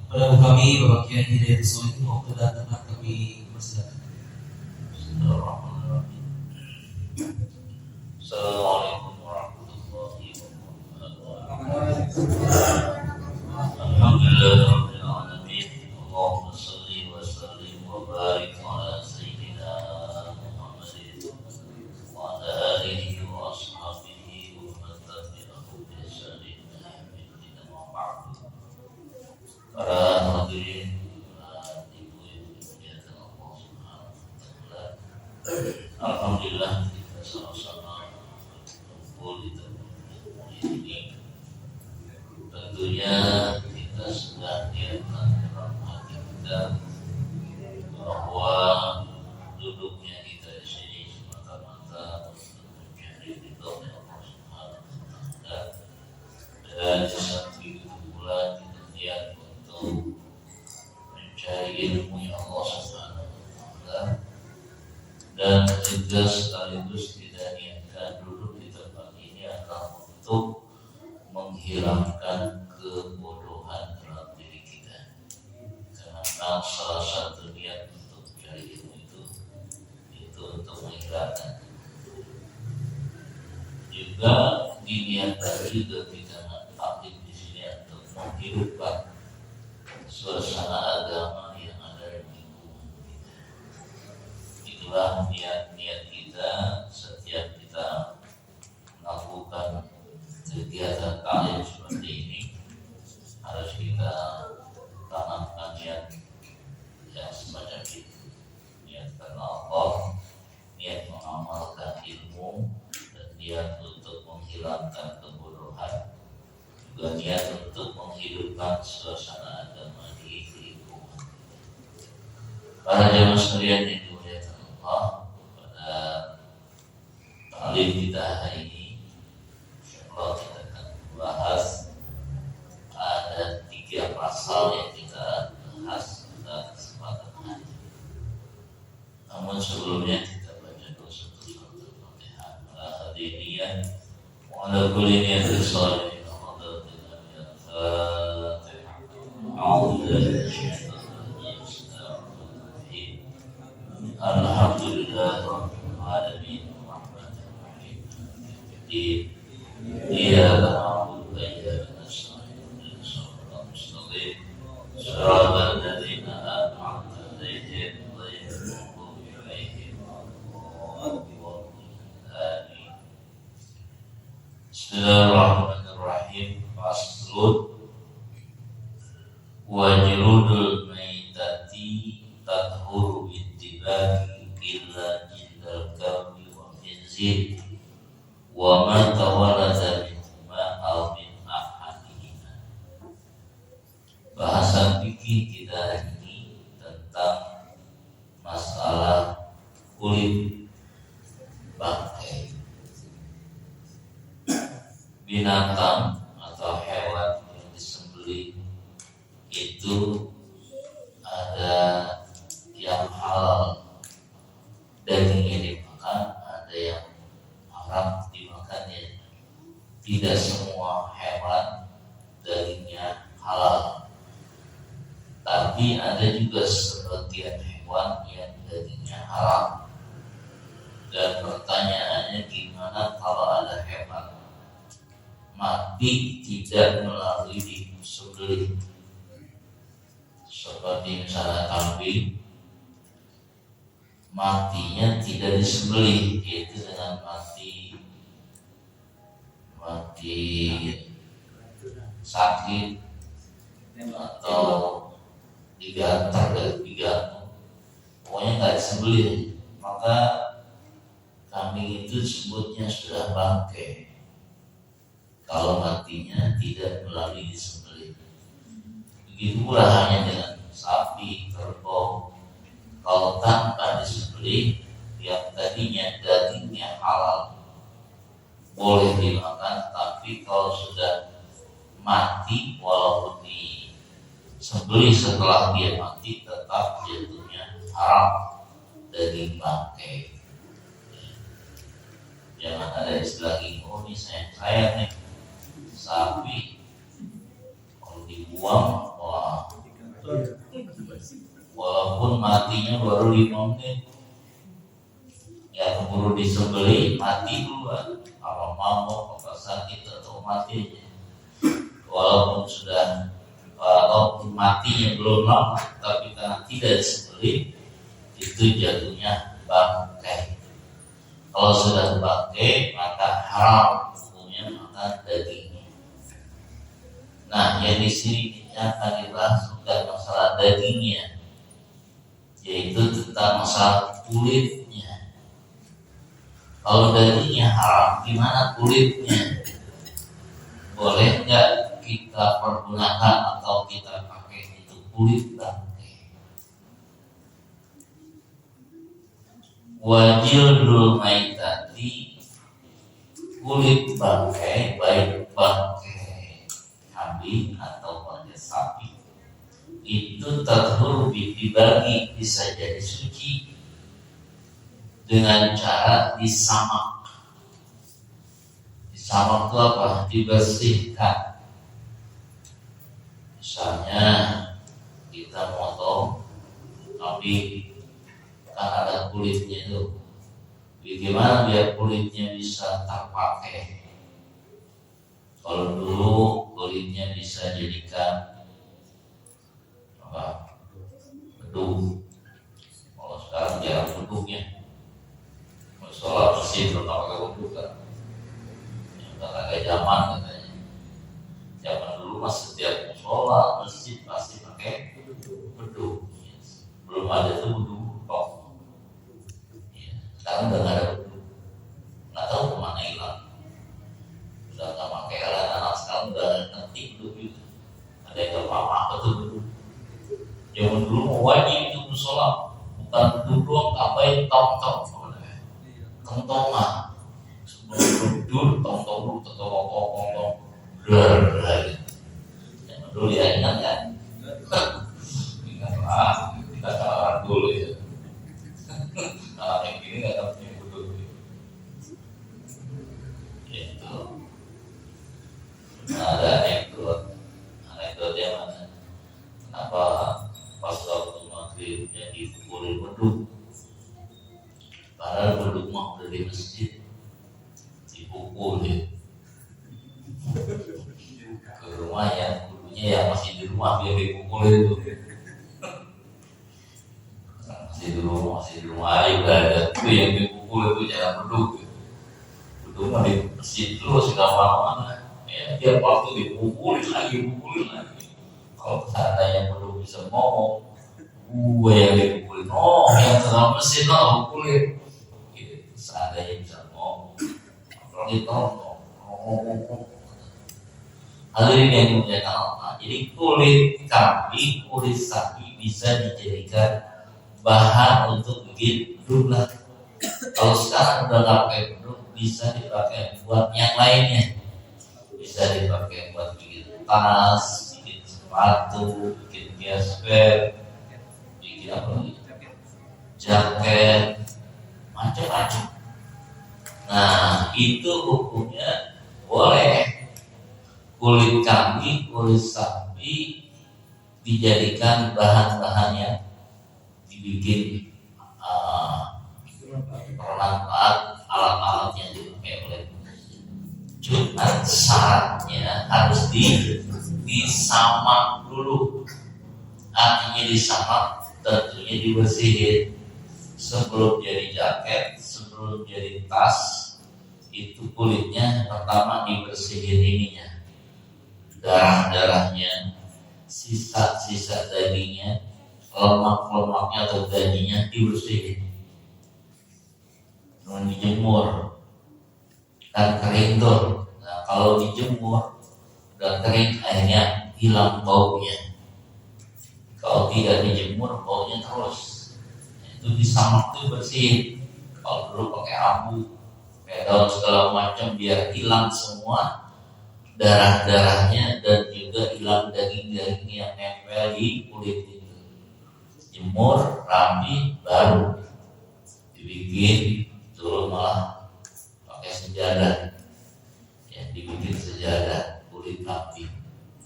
Pada kami Bapak Kiai Hidayat Solihin waktu datang kami persilakan. Assalamualaikum warahmatullahi wabarakatuh. Alhamdulillahirabbil alamin. Allahumma shalli wa sallim wa barik ala sayyidina Muhammadin wa ala alihi wa ashabihi wa man tabi'ahum bi ihsan ila yaumil wa ba'd. Para hadirin, para ibu-ibu yang Allah Subhanahu wa taala. Alhamdulillah kita sama-sama kumpul di tempat ini. Tentunya kita sudah niatkan dalam hati kita bahwa duduknya kita di sini semata-mata untuk mencari ridho Allah Subhanahu wa taala, dan seperti itu pula kita niat untuk mencari ilmu yang Allah Subhanahu wa taala, dan juga sekaligus kita niatkan duduk di tempat ini adalah untuk menghilangkan kebodohan dalam diri kita. Karena salah satu niat untuk mencari ilmu itu untuk menghilangkan. Juga diniatkan juga kita aktif di sini untuk menghidupkan suasana agama yang ada di lingkungan kita. Itulah niat-niat kita setiap kita melakukan kegiatan taklim seperti ini. Harus kita tanamkan niat yang semacam itu, niat karena Allah, niat mengamalkan ilmu, dan niat untuk menghilangkan kebodohan, juga niat untuk menghidupkan suasana agama di lingkungan. Para jamaah sekalian yang dimuliakan Allah, pada taklim kita hari ini kalau kita akan membahas ada 3 pasal yang kita bahas pada kesempatan hari. Namun sebelumnya kita baca dulu satu surat Al-Fatihah. Al-Hadiniyah wa ala kulli niyatin shalihin wa qadatin al-Fatihah. A'udzu billahi minasyaitonir rajim. Alhamdulillahi rabbil alamin arrahmanir rahim. Iyyaka na'budu wa iyyaka nasta'in ihdinas siratal mustaqim siratal ladzina an'amta 'alaihim ghairil maghdubi 'alaihim waladdallin. Bismillahirrahmanirrahim. Faslun wajrudul maitati tathuru ittibaqi illa jildal kami wa minzil wa ma tawalada minhuma aw min ahadihima. Bahasan fikih kita hari ini tentang masalah kulit bangkai. Binatang atau hewan yang disembelih itu ada yang halal dagingnya dimakan, ada yang haram dimakannya. Tidak semua hewan dagingnya halal, tapi ada juga sebagian hewan yang dagingnya haram. Dan pertanyaannya, gimana kalau ada hewan mati tidak melalui disembelih, seperti misalnya kambing matinya tidak disembelih, yaitu dengan mati sakit atau digantar dan digantung, pokoknya nggak disembelih, maka kambing itu disebutnya sudah bangkai kalau matinya tidak melalui disembelih. Begitu pula hanya dengan sapi, kerbau, kalau tanpa disembelih, yang tadinya dagingnya halal boleh dimakan, tapi kalau sudah mati, walaupun disembelih setelah dia mati, tetap jatuhnya haram, daging bangkai. Jangan ada istilah oh misalnya saya nih sapi kalau dibuang, wah walaupun matinya baru 5 menit, ya keburu disembeli mati duluan, apa mabuk, apa sakit atau mati aja. Walaupun sudah walaupun matinya belum lama, tapi karena tidak disembeli itu jatuhnya bangkai. Kalau sudah bangkai maka haram hukumnya makan dagingnya. Nah, yang di sini akan dibahas bukan masalah dagingnya, yaitu tentang masalah kulitnya. Kalau dagingnya haram, gimana kulitnya? Boleh nggak kita pergunakan atau kita pakai itu kulit bangkai? Wajildul maitati, kulit bangkai, baik bangkai kambing atau bangkai sapi, itu tathur dibagi, bisa jadi suci dengan cara disamak. Disamak itu apa? Dibersihkan. Misalnya kita motong kambing, kan ada kulitnya itu. Bagaimana biar kulitnya bisa terpakai? Kalau dulu kulitnya bisa jadikan apa? Bedung. Kalau sekarang jarang bedungnya. Sholat masjid belum pakai bedung kan? Udah agak zaman katanya. Zaman dulu mas setiap sholat masjid pasti pakai bedung. Belum ada tuh bedung. Sekarang udah nggak ada bedung, nggak tahu kemana hilang. Udah nggak pakai alat-alat sekarang, udah ngerti bedung juga. Ada yang nggak paham apa tuh bedung. Zaman dulu mau wajib itu musola, bukan bedung doang, tambahin tong-tong, kentongan. Sebelum tidur, tong-tong dulu, tong-tong, blur. Zaman dulu ya ingat ya. Ingatlah, kita kalah dulu ya. Nah, yang ini nggak tahu yang betul. Itu. Nah, ada anekdotnya mana? Kenapa pas waktu maghribnya dipukulin beduk? Padahal beduk mah udah di masjid, dipukul ya. Ke rumah ya, gurunya ya masih di rumah dia dipukul itu. Masih di rumah aja udah ada tuh yang dipukul itu jangan beduk. Beduk mah di masjid terus nggak mana-mana. Ya tiap waktu dipukulin lagi. Kalau seandainya beduk bisa ngomong, gue yang dipukulin, yang dalam mesin pukulin. Gitu. Seandainya bisa ngomong, apalagi ngomong. Hadirin yang dimuliakan Allah. Jadi kulit kambing, kulit sapi bisa dijadikan bahan untuk bikin beduk lah. Kalau sekarang udah nggak pakai beduk, bisa dipakai buat yang lainnya. Bisa dipakai buat bikin tas, bikin sepatu, bikin gesper, bikin apa lagi? Jaket, macam-macam. Nah, itu hukumnya boleh. Kulit kambing, kulit sapi dijadikan bahan-bahannya, dibikin peralatan, alat-alatnya dipakai oleh. Cuma syaratnya harus disamak dulu. Artinya disamak, tentunya dibersihin. Sebelum jadi jaket, sebelum jadi tas, itu kulitnya pertama dibersihin ininya, darah-darahnya, sisa-sisa dagingnya, lemak-lemaknya atau dagingnya dibersihin. Kemudian dijemur, kan kering tuh. Nah, kalau dijemur udah kering, akhirnya hilang baunya. Kalau tidak dijemur, baunya terus. Itu disamak tuh bersihin. Kalau dulu pakai abu, pakai daun segala macam biar hilang semua darah-darahnya dan juga hilang daging-daging yang nempel di kulit itu. Jemur, rapi, baru dibikin. Dulu malah pakai sejadah, ya, dibikin sejadah kulit kambing.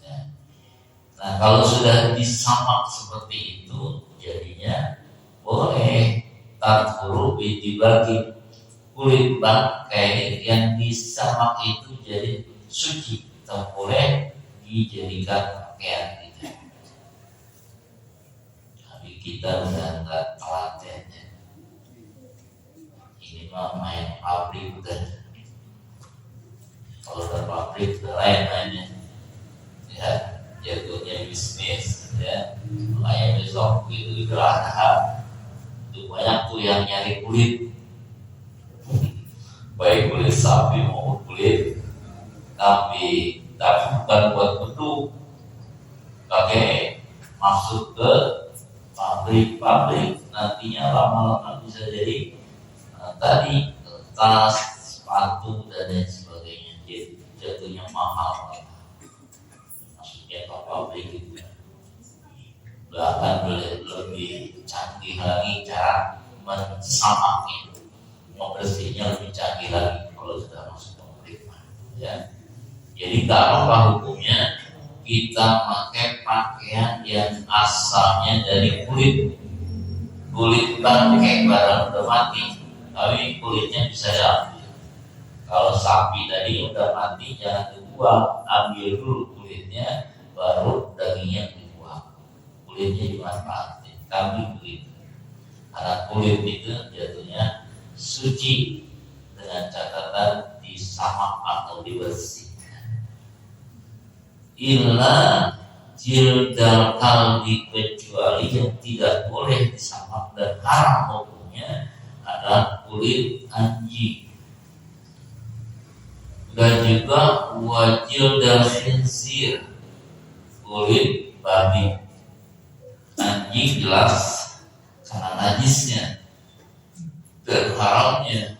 Ya. Nah, kalau sudah disamak seperti itu, jadinya Tatfuru dibagi kulit bangkai yang disamak itu jadi suci, tak boleh dijadikan pakaian gitu. Tapi kita udah nggak telaten ya. Ini mah main pabrik udah. Kalau udah pabrik udah lain-lainnya ya, jatuhnya bisnis ya. Makanya besok itu Idul-Adha itu banyak tuh yang nyari kulit, baik kulit sapi maupun kulit kambing, tapi bukan buat bentuk, pakai masuk ke pabrik nantinya lama-lama bisa jadi tadi tas, sepatu dan lain sebagainya. Jadi jatuhnya mahal, maksudnya ke pabrik itu bahkan lebih canggih lagi cara mensamaknya, membersihnya lebih canggih lagi kalau sudah masuk ke pabrik ya. Jadi nggak apa hukumnya kita pakai pakaian yang asalnya dari kulit bangkai barang udah mati, tapi kulitnya bisa diambil. Kalau sapi tadi udah mati jangan dibuang, ambil dulu kulitnya, baru dagingnya dibuang. Kulitnya dimanfaatin, kambing begitu. Karena kulit itu jatuhnya suci dengan catatan disamak atau dibersihkan. Illa jildal kalbi, kecuali yang tidak boleh disamak dan haram hukumnya adalah kulit anjing. Dan juga wajil dan khinzir, kulit babi. Anjing jelas karena najisnya dan haramnya.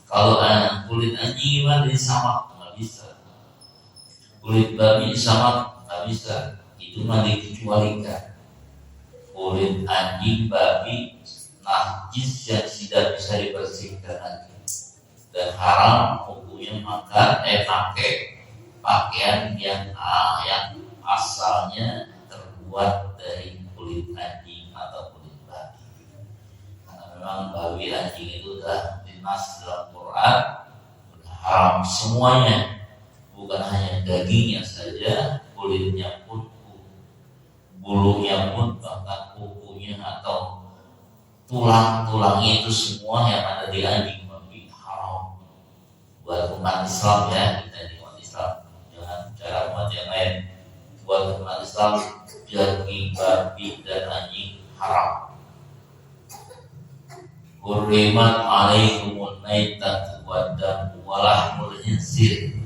Kalau kulit anjing gimana disamak? Nggak bisa. Kulit babi disamak? Nggak bisa. Itu mah dikecualikan. Kulit anjing, babi najis yang tidak bisa dibersihkan lagi dan haram hukumnya pakai pakaian yang asalnya terbuat dari kulit anjing atau kulit babi. Karena memang babi anjing itu sudah dinas dalam Quran, sudah haram semuanya, bukan hanya dagingnya saja, kulitnya pun, bulunya pun, bahkan kukunya atau tulang-tulangnya itu semua yang ada di anjing babi haram. Buat umat Islam ya, kita di umat Islam, jangan cara umat yang lain. Buat umat Islam, daging babi dan anjing haram. Hurrimat alaikumul maitatu waddam walahmul khinzir.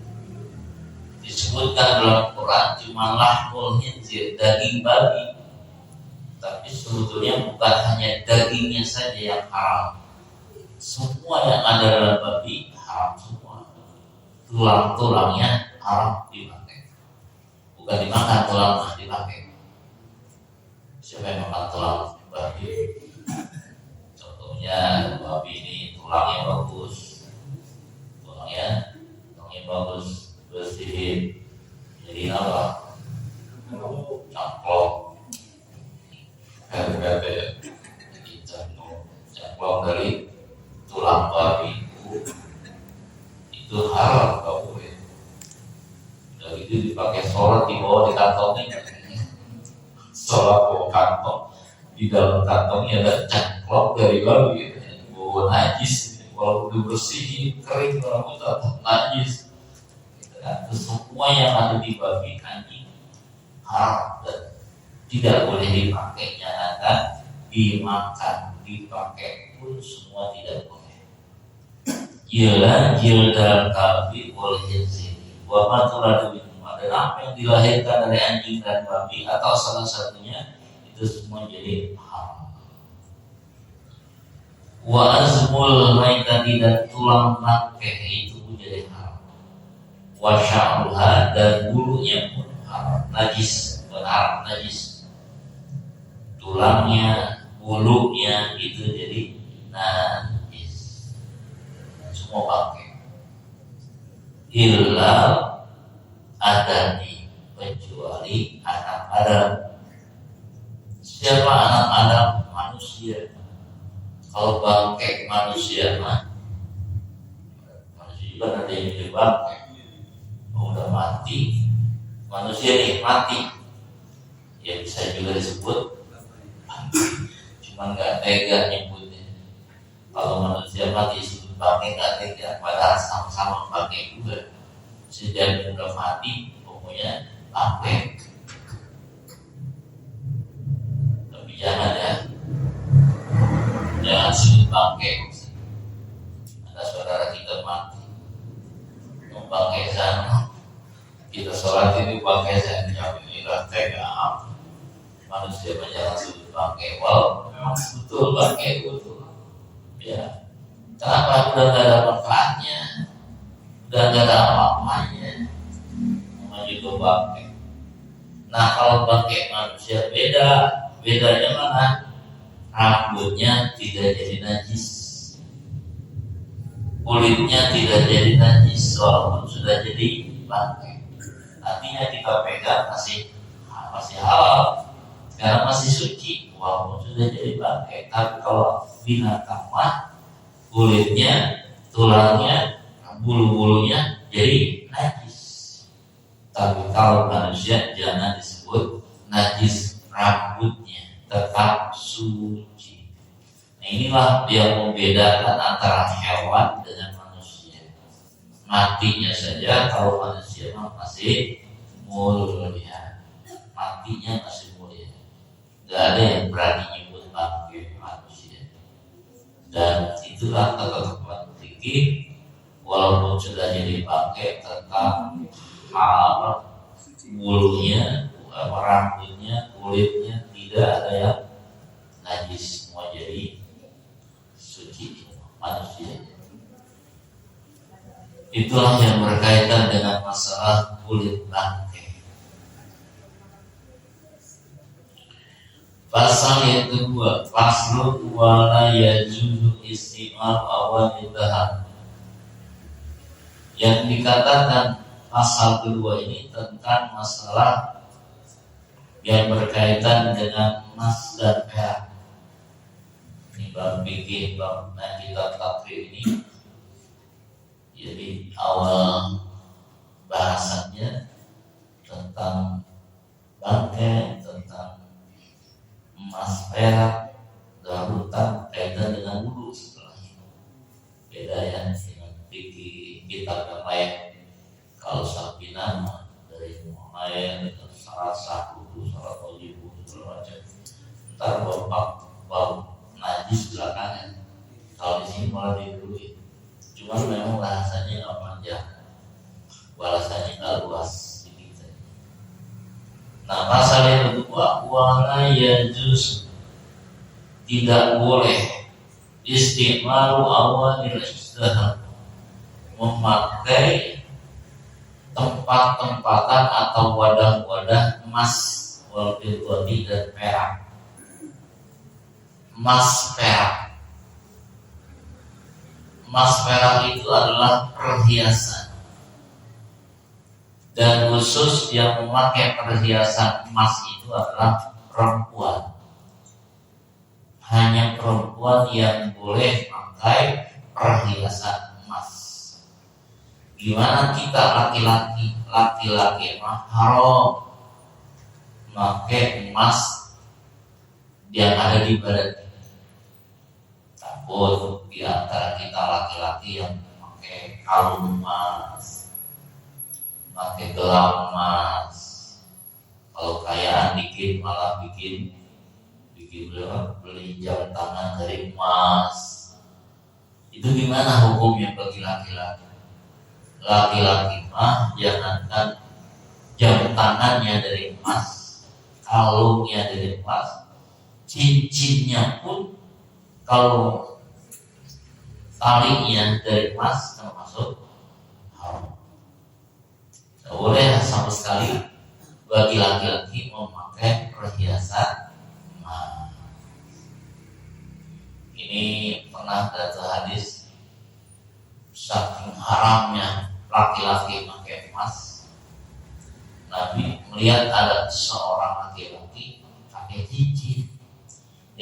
Disebutkan dalam Quran cuma lahmul khinzir, daging babi. Tapi sebetulnya bukan hanya dagingnya saja yang haram. Semua yang ada dalam babi haram semua. Tulang-tulangnya haram dipakai. Bukan dimakan, tulangnya dipakai. Siapa yang makan tulang babi? Contohnya babi ini tulangnya bagus, tulangnya bagus, bersihin. Jadi apa? Caplok. Kata-kata ya, caplok dari tulang babi itu haram, gak boleh. Dan itu dipakai sholat, dibawa di kantongnya. Sholat bawa kantong, di dalam kantongnya ada caplok dari babi, bawa najis. Walaupun dibersihin kering rambut atau najis, itu semua yang ada di babi anjing haram dan tidak boleh dipakai. Nyatakan dimakan, dipakai pun semua tidak boleh. Jila jildal kalbi wal khinzir wa ma turadu minhuma, dan apa yang dilahirkan dari anjing dan babi atau salah satunya itu semua jadi haram. Wa azmul maitati, dan tulang bangkai itu pun jadi haram. Wa sya'ruha, dan bulunya pun haram, najis, haram, najis. Tulangnya, bulunya itu jadi najis. Semua pakai. Illa adami, kecuali anak Adam. Siapa anak Adam? Manusia. Kalau bangkai manusia mah, manusia juga ada yang jadi bangkai. Udah mati, manusia nih mati, ya bisa juga disebut bangkai. Cuman nggak tega nyebutnya. Kalau manusia mati disebut bangkai nggak tega, padahal sama-sama bangkai juga. Sejak udah mati, pokoknya bangkai. Tapi jangan ya, jangan sebut bangkai. Ada saudara kita mati, bangkai sana, kita sholat ini bangkai sana, inilah tega. Manusia jangan sebut bangkai. Wow, betul bangkai betul. Ya, kenapa? Udah gak ada manfaatnya, udah gak ada apa-apanya, namanya juga bangkai. Nah, kalau bangkai manusia bedanya mana? Rambutnya tidak jadi najis, kulitnya tidak jadi najis, walaupun sudah jadi bangkai. Artinya kita pegang masih halal, karena masih suci, walaupun sudah jadi bangkai. Tapi kalau binatang mah kulitnya, tulangnya, bulu-bulunya jadi najis. Tapi kalau manusia jangan disebut najis, rambutnya tetap suci. Nah, inilah yang membedakan antara hewan dengan manusia. Matinya saja, kalau manusia masih mulia, matinya masih mulia. Gak ada yang berani nyebut bangkai manusia. Dan itulah kata-kata fikih, walaupun sudah jadi bangkai tetap halal, bulunya, rambutnya, kulitnya tidak ada yang najis, semua jadi suci manusia. Itulah yang berkaitan dengan masalah kulit bangkai. Pasal yang kedua, faslun wala yajuzu istimal awal dahar. Yang dikatakan pasal kedua ini tentang masalah yang berkaitan dengan emas dan perak. Ini bab fikih, bab kita takrib ini. Jadi awal bahasannya tentang bangkai, tentang emas perak, darutan kaitan dengan wudu setelahnya. Beda ya dengan fikih kitab yang lain. Kalau sapinan dari mulai dengan syarat sah wudu, syarat wajib wudu segala macam. Ntar bab najis belakangan. Kalau di sini malah didului. Cuma memang bahasanya nggak panjang, bahasanya nggak luas sedikit. Nah, pasal yang kedua, wala yajuz, tidak boleh istimalu awalil istihad, memakai tempat-tempatan atau wadah-wadah emas, wal fiddati dan perak. Emas perak. Emas perak itu adalah perhiasan, dan khusus yang memakai perhiasan emas itu adalah perempuan. Hanya perempuan yang boleh memakai perhiasan emas. Gimana kita laki-laki mah haram memakai emas yang ada di badan. Takut di antara kita laki-laki yang pakai kalung emas, pakai gelang emas. Kalau kayaan dikit malah bikin beli jam tangan dari emas. Itu gimana hukumnya bagi laki-laki? Laki-laki mah jangankan jam tangannya dari emas, kalungnya dari emas, cincinnya pun kalau talinya dari emas termasuk haram. Tidak boleh sama sekali bagi laki-laki memakai perhiasan emas. Ini pernah ada hadis saking haramnya laki-laki memakai emas, Nabi melihat ada seorang laki-laki pakai cincin.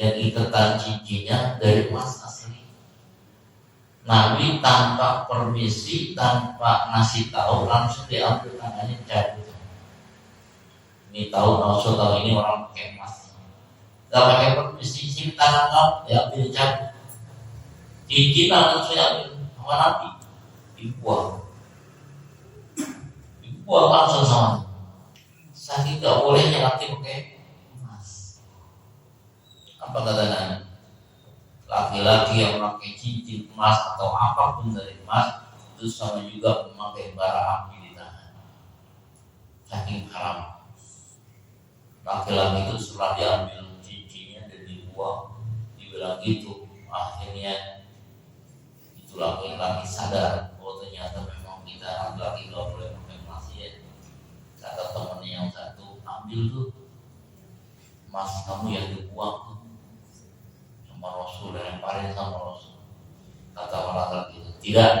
yang ikatan cincinnya dari emas asli. Nabi tanpa permisi, tanpa ngasih tahu, langsung diambil tangannya cabut. Ini tahu Rasul tahu ini orang pakai emas. Gak pakai permisi, sini tangan kamu diambil cabut. Cincin langsung diambil sama Nabi, dibuang langsung sama. Saking gak bolehnya laki pakai emas. Apa kata Nabi? Laki-laki yang memakai cincin emas atau apapun dari emas itu sama juga memakai bara api di tangan. Saking haram. Laki-laki itu setelah diambil cincinnya dan dibuang, dibilang gitu, akhirnya itu laki-laki sadar bahwa ternyata memang kita laki-laki gak boleh pakai emas ya. Kata temannya yang satu, ambil tuh emas kamu yang dibuang tuh sama Rasul, lemparin sama Rasul. Kata laki-laki itu, tidak,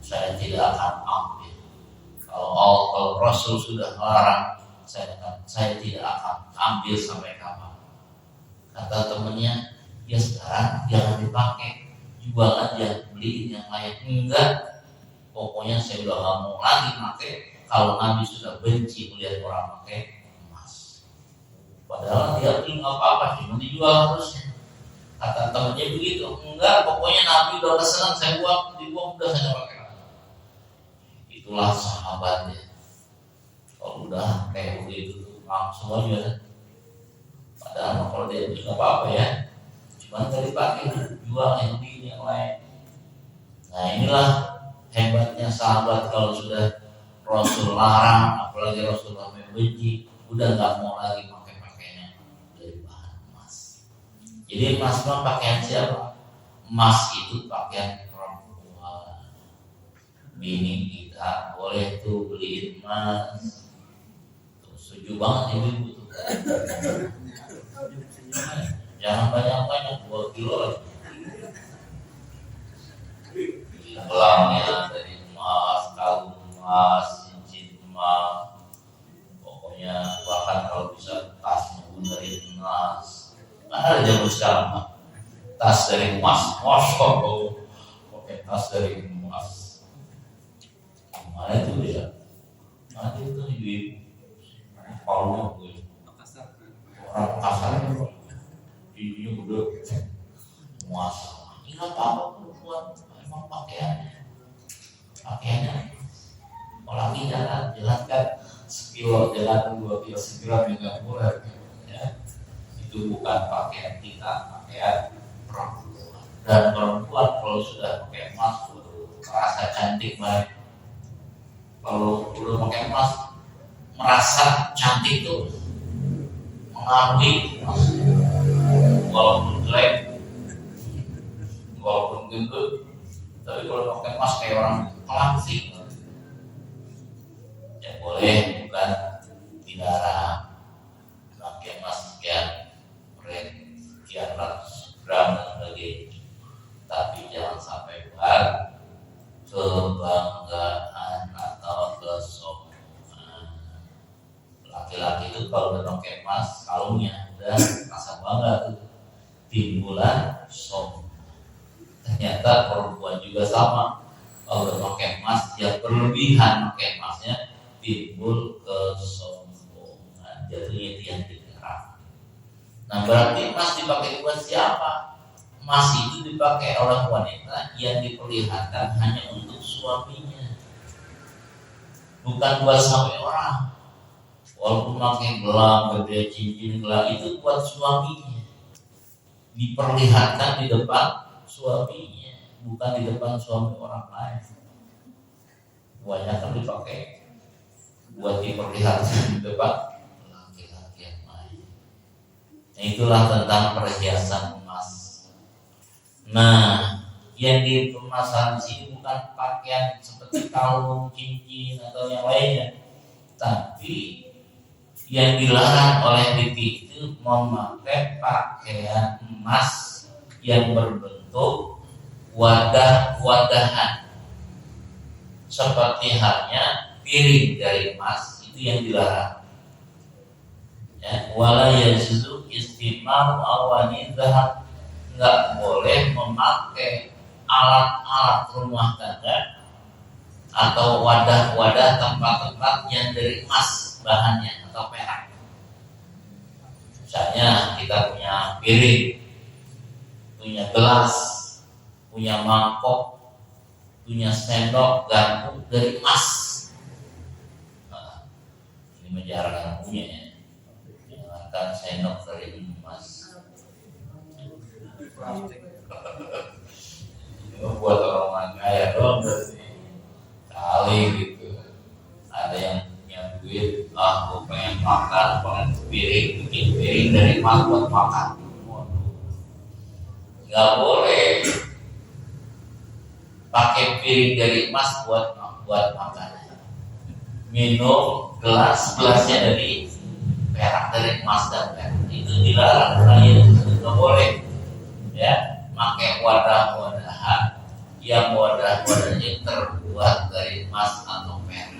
saya tidak akan ambil. Kalau Rasul sudah melarang, saya tidak akan ambil sampai kapan. Kata temennya, ya sekarang jangan dipakai, jual aja, beliin yang lain. Enggak, pokoknya saya udah gak mau lagi pakai. Kalau Nabi sudah benci melihat orang pakai emas. Padahal dia beli nggak apa-apa, cuma dijual harusnya. Kata temennya begitu, enggak, pokoknya Nabi udah kesenang, saya dibuang udah saya pakai. Itulah sahabatnya. Kalau udah kayak begitu langsung aja. Padahal kalau dia itu nggak apa-apa ya, cuma nggak dipakai, jual yang di yang lain. Nah inilah hebatnya sahabat kalau sudah Rasul larang, apalagi Rasulullah membenci, udah nggak mau lagi pakai pakaiannya dari bahan emas. Jadi emas itu pakaian siapa? Emas itu pakaian perempuan. Bini kita boleh tuh beliin emas. Setuju banget ibu tuh. Jangan banyak-banyak, 2 kilo lagi. Gelangnya dari emas, kalung emas, cincin emas. Pokoknya bahkan kalau bisa tas dari emas. Ada zaman sekarang Pak, tas dari emas, mosok pakai tas dari emas. Mana itu ya? Nanti itu ibu-ibu. Kalau orang kasar giginya gede emas, ini apa perempuan emang pakaiannya lagi jalan kan sekilo, jalan 2 kilo sekiran juga murah ya. Itu bukan pakaian kita, pakaian perempuan. Dan perempuan kalau sudah pakai emas merasa cantik baik. Kalau udah pakai emas merasa cantik tuh mengaruhi, walaupun jelek, walaupun gendut, tapi kalau pakai emas kayak orang klasik, ya boleh, bukan dilarang pakai emas sekian ratus gram dan sebagainya, tapi jangan sampai buat kebanggaan atau kesombongan. Laki-laki itu kalau udah pakai emas kalungnya udah rasa bangga tuh, timbulan sombong. Ternyata perempuan juga sama, kalau udah pakai emas ya berlebihan pakai emasnya, timbul kesombongan, jatuhnya itu yang dilarang. Nah berarti emas dipakai buat siapa? Emas itu dipakai oleh wanita yang diperlihatkan hanya untuk suaminya, bukan buat sampai orang. Walaupun pakai gelang, gede cincin gelang itu buat suaminya, diperlihatkan di depan suaminya, bukan di depan suami orang lain. Banyak dipakai buat diperlihatkan di depan laki-laki yang lain. Nah, itulah tentang perhiasan emas. Nah, yang di permasalahan sini bukan pakaian seperti kalung, cincin atau yang lainnya, tapi yang dilarang oleh fikih itu memakai pakaian emas yang berbentuk wadah-wadahan, seperti halnya piring dari emas, itu yang dilarang. Ya, wala yajuzu istimal awani zahab, nggak boleh memakai alat-alat rumah tangga atau wadah-wadah tempat-tempat yang dari emas bahannya atau perak. Misalnya kita punya piring, punya gelas, punya mangkok, punya sendok, garpu dari emas. Nah, ini menjarahkan punya ya. Jangankan sendok dari emas. Ini buat orang kaya doang berarti. Kali gitu. Ada yang punya duit, gue pengen makan, pengen bikin piring dari emas buat makan. Nggak boleh pakai piring dari emas buat makan. Minum gelasnya dari perak, dari emas dan perak, itu dilarang. Nggak boleh ya pakai wadah-wadahan yang wadah-wadahnya terbuat dari emas atau perak.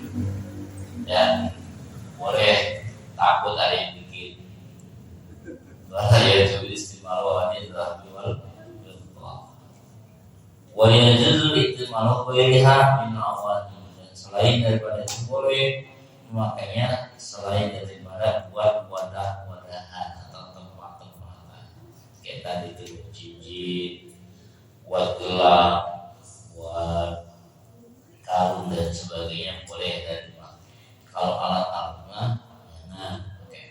Ya boleh, takut ada yang bikin. Bahaya itu istimewa ini adalah jual. Wajib itu malu bolehlah minawat, dan selain daripada itu boleh memakainya selain daripada buat wadah-wadahan atau tempat-tempatan kayak tadi itu cincin, buat gelang, buat kalung dan sebagainya boleh dan dipakai. Kalau alat-alat jangan pakai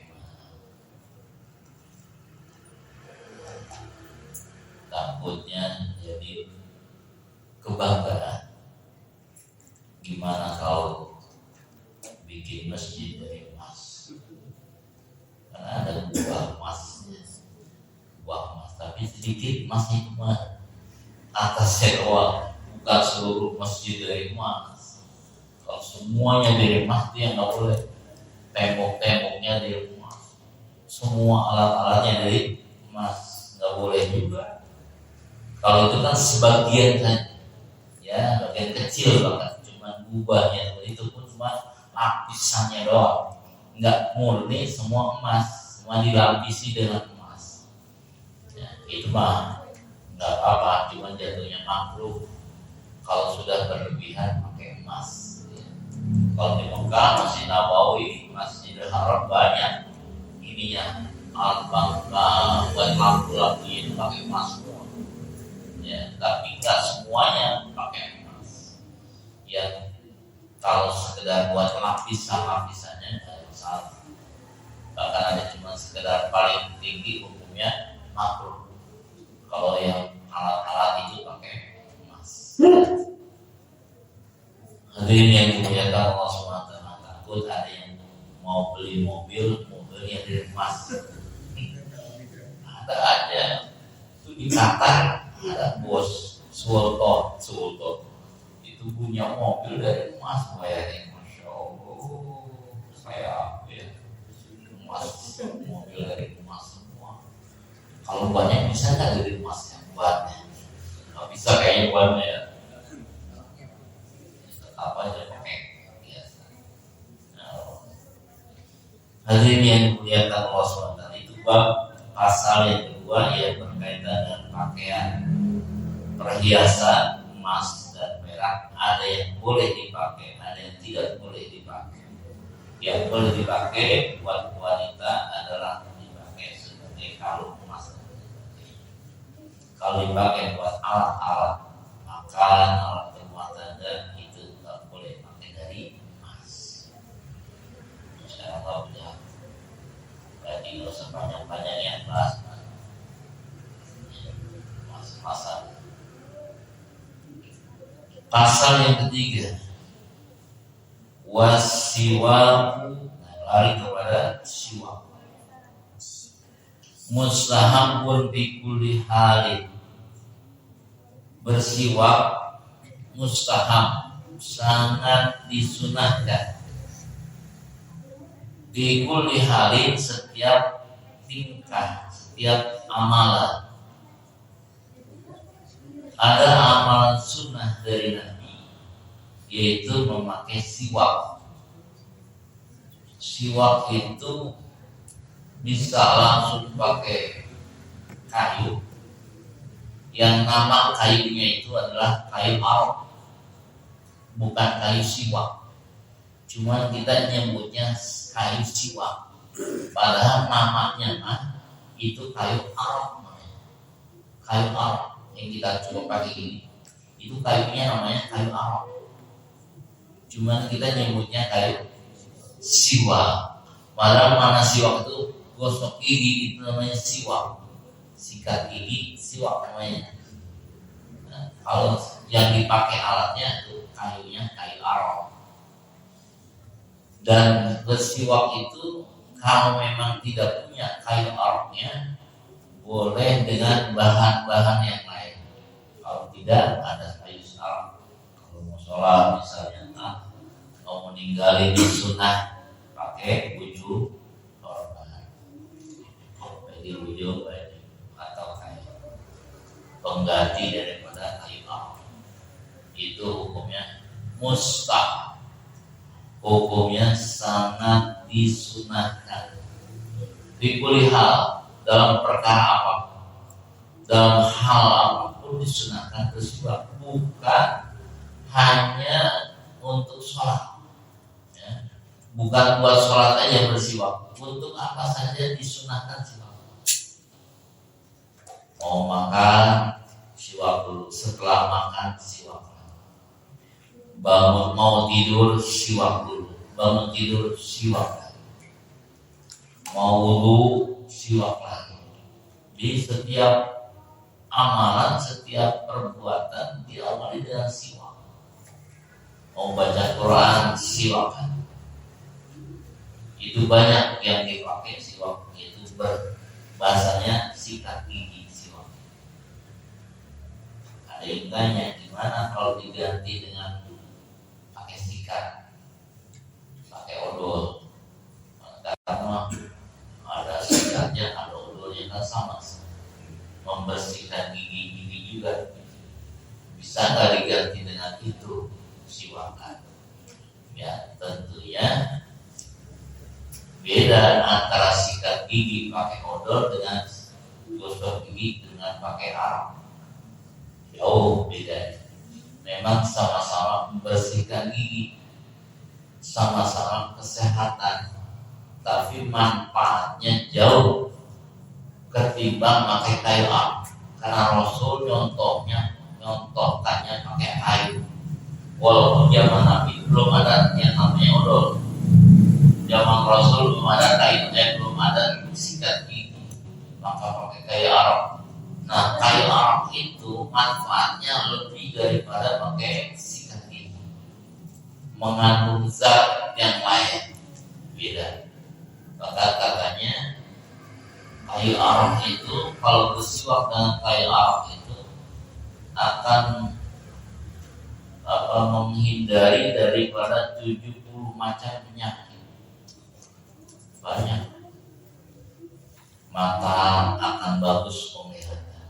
takutnya jadi kebanggaan. Gimana kalau bikin masjid dari emas? Karena ada buah emasnya, buah emas, tapi sedikit emasnya cuma atasnya doang, bukan seluruh masjid dari emas. Kalau semuanya dari emas dia nggak boleh. Tembok-temboknya dari emas, semua alat-alatnya dari emas, nggak boleh juga. Kalau itu kan sebagian saja. Ya, bagian kecil banget, cuma gubahnya itu pun cuma lapisannya doang, nggak murni semua emas, semua dilapisi dengan emas. Ya, itu mah nggak apa-apa, cuma jatuhnya makruh kalau sudah berlebihan pakai emas. Ya. Kalau di Mekah, Masjid Nabawi, Masjidil Haram banyak ininya alat bangka buat lampu-lampu itu pakai emas semua. Ya, tapi nggak semuanya pakai emas. Ya, kalau sekedar buat lapisannya nggak masalah. Bahkan ada cuma sekedar paling tinggi hukumnya makruh. Kalau yang alat-alat itu pakai emas. Hadirin yang dimuliakan Allah SWT, takut ada yang mau beli mobilnya dari emas. Ada aja itu di Qatar. Ada bos Sultan itu punya mobil dari emas, bayarnya Masya Allah, saya ya emas, mobil dari emas semua. Kalau banyak bisa nggak dari emas yang buatnya? Nggak bisa kayaknya buatnya ya. Tetap aja pakai biasa. Hadirin yang dimuliakan Allah SWT, itu bab pasal yang kedua yang berkaitan dengan pakaian perhiasan emas dan perak. Ada yang boleh dipakai, ada yang tidak boleh dipakai. Yang boleh dipakai buat wanita adalah dipakai sebagai kalung emas. Kalau dipakai buat alat-alat makan, alat rumah tangga, itu tidak boleh pakai dari emas. Saya tahu ya. Jadi nggak usah banyak-banyak yang bahas. Pasal yang ketiga, wasiwaku, lari kepada siwak. Mustahabun bi kulli halin, bersiwak mustahab, sangat disunahkan. Bi kulli halin, setiap tingkah, setiap amalan. Ada amalan sunnah dari Nabi, yaitu memakai siwak. Siwak itu bisa langsung pakai kayu. Yang nama kayunya itu adalah kayu arok, bukan kayu siwak. Cuma kita nyebutnya kayu siwak, padahal namanya mah itu kayu arok namanya. Kayu arok yang kita coba pakai ini, itu kayunya namanya kayu arok. Cuma kita nyebutnya kayu siwak. Padahal mana siwak itu gosok gigi itu namanya siwak, sikat gigi siwak namanya. Nah, kalau yang dipakai alatnya itu kayunya kayu arok. Dan bersiwak itu kalau memang tidak punya kayu aroknya, boleh dengan bahan-bahan yang lain. Kalau tidak ada kayu arok, kalau mau sholat misalnya, mau meninggalin sunnah pakai wujud korban, jadi wujud atau kayu pengganti daripada kayu arok. Itu hukumnya mustahab, hukumnya sangat disunahkan. Dipilih hal dalam perkara apa, dalam hal apapun disunahkan bersiwak, bukan hanya untuk sholat, ya. Bukan buat sholat aja bersiwak, untuk apa saja disunahkan siwak. Mau makan siwak dulu, setelah makan siwak, bangun mau tidur siwak dulu, bangun tidur siwak, mau wudu siwak lagi. Di setiap amalan, setiap perbuatan diawali dengan siwak. Mau baca Quran siwak, itu banyak yang dipakai siwak, itu bahasanya sikat gigi siwak. Ada yang tanya gimana kalau diganti dengan pakai sikat, pakai odol. Karena ada sikatnya, ada odolnya, kan sama, membersihkan gigi juga. Bisa nggak diganti dengan itu siwakan? Ya tentunya beda antara sikat gigi pakai odol dengan gosok gigi dengan pakai arok. Jauh beda. Memang sama-sama membersihkan gigi, sama-sama kesehatan, tapi manfaatnya jauh ketimbang pakai kayu arok. Karena Rasul nyontohkannya pakai kayu. Walaupun zaman Nabi belum ada yang namanya odol, zaman Rasul belum ada kayu, belum ada sikat gigi, maka pakai kayu arok. Nah, kayu arok itu manfaatnya lebih daripada pakai sikat gigi, mengandung zat yang lain beda. Maka katanya kayu arok itu kalau bersiwak dengan kayu arok itu akan menghindari daripada 70 macam penyakit. Banyak. Mata akan bagus penglihatan,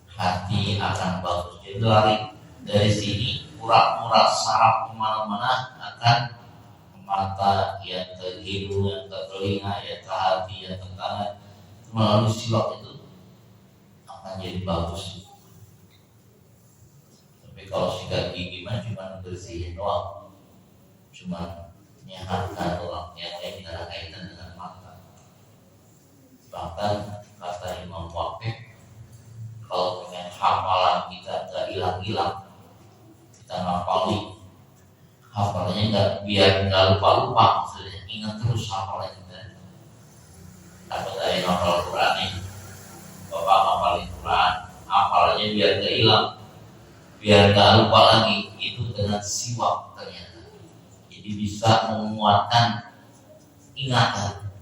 hati akan bagus. Jadi lari dari sini urat-urat saraf kemana-mana akan mata, ya ke hidung, ya ke telinga, ya ke hati, ya ke tangan. Melalui siwak itu akan jadi bagus. Tapi kalau sikat gigi mah cuma bersihin doang, cuma menyehatkan doang, yang lain tidak ada kaitan dengan mata. Bahkan kata Imam Waqif, kalau dengan hafalan kita gak hilang-hilang, kita ngapali hafalannya biar nggak lupa-lupa, maksudnya ingat terus hafalan kita. Dapat dari hafal Quran nih, bapak hafalin Quran, hafalannya biar nggak hilang, biar nggak lupa lagi. Itu dengan siwak ternyata. Jadi bisa menguatkan ingatan.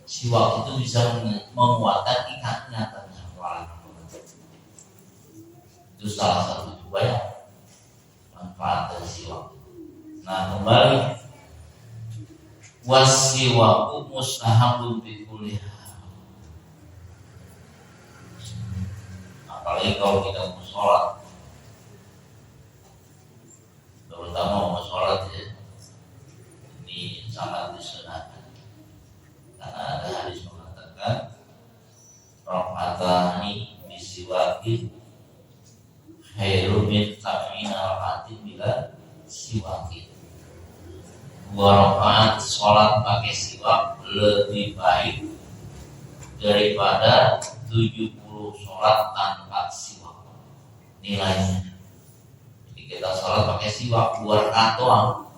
Siwak itu bisa menguatkan ingatannya. Itu salah satu juga ya manfaat dari siwak. Nah, kembali wasiwaku mustahabun bi kulli hal. Apalagi kalau kita mau sholat, terutama mau sholat ya, ini sangat disunahkan. Karena ada hadis siwakin khairun min sab'ina rakaatin bila siwakin. 2 rakaat sholat pakai siwak lebih baik daripada 70 sholat tanpa siwak nilainya. Jadi kita sholat pakai siwak 2 rakaat doang,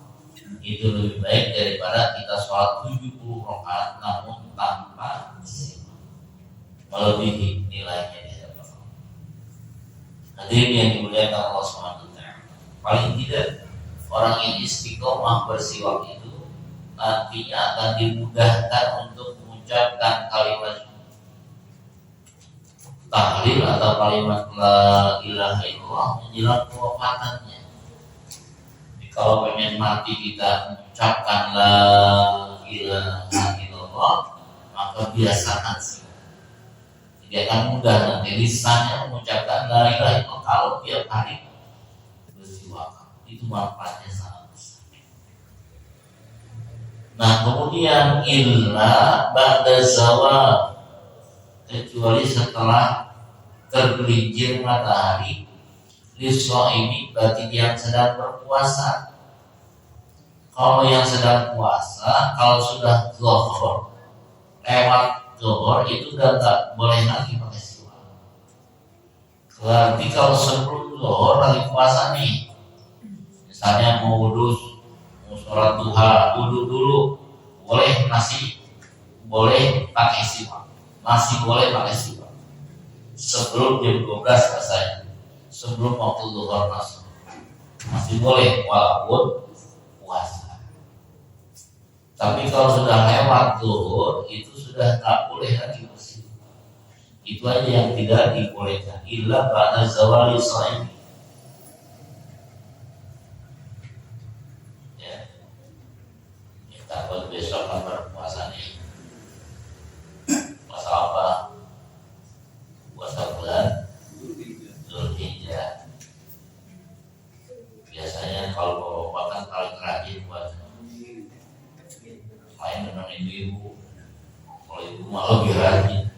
itu lebih baik daripada kita sholat 70 rakaat namun tanpa siwak, melebihi nilainya di hadapan Allah. Hadirin yang dimuliakan Allah SWT, paling tidak orang yang istiqomah bersiwak itu nantinya akan dimudahkan untuk mengucapkan kalimat tahlil atau kalimat la ilaha illallah menjelang kewafatannya. Jadi kalau pengen mati kita mengucapkan la ilaha illallah, maka biasakan sih. Jadi akan mudah nanti lisannya mengucapkan la ilaha illallah kalau tiap hari bersiwak. Itu manfaatnya sangat besar. Nah kemudian illa ba'da zawal, kecuali setelah tergelincir matahari, lishaimi bagi yang sedang berpuasa. Kalau yang sedang puasa, kalau sudah zuhur, lewat zuhur itu udah nggak boleh lagi pakai siwak. Berarti kalau sebelum zuhur lagi puasa nih, misalnya mau wudhu, mau sholat duha, wudhu dulu, masih boleh pakai siwak. Masih boleh pakai siwak sebelum jam 12 rasanya, sebelum waktu zuhur masuk masih boleh walaupun puasa. Tapi kalau sudah lewat zuhur itu sudah tak boleh lagi bersiwak. Itu aja yang tidak dibolehkan, illa ba'da zawali shaim. Ya, kita buat besok kan berpuasa nih. Apa? Puasa bulan Zulhijjah. Biasanya kalau bapak kan paling rajin buat main dengan ibu-ibu. Kalau ibu malah lebih rajin.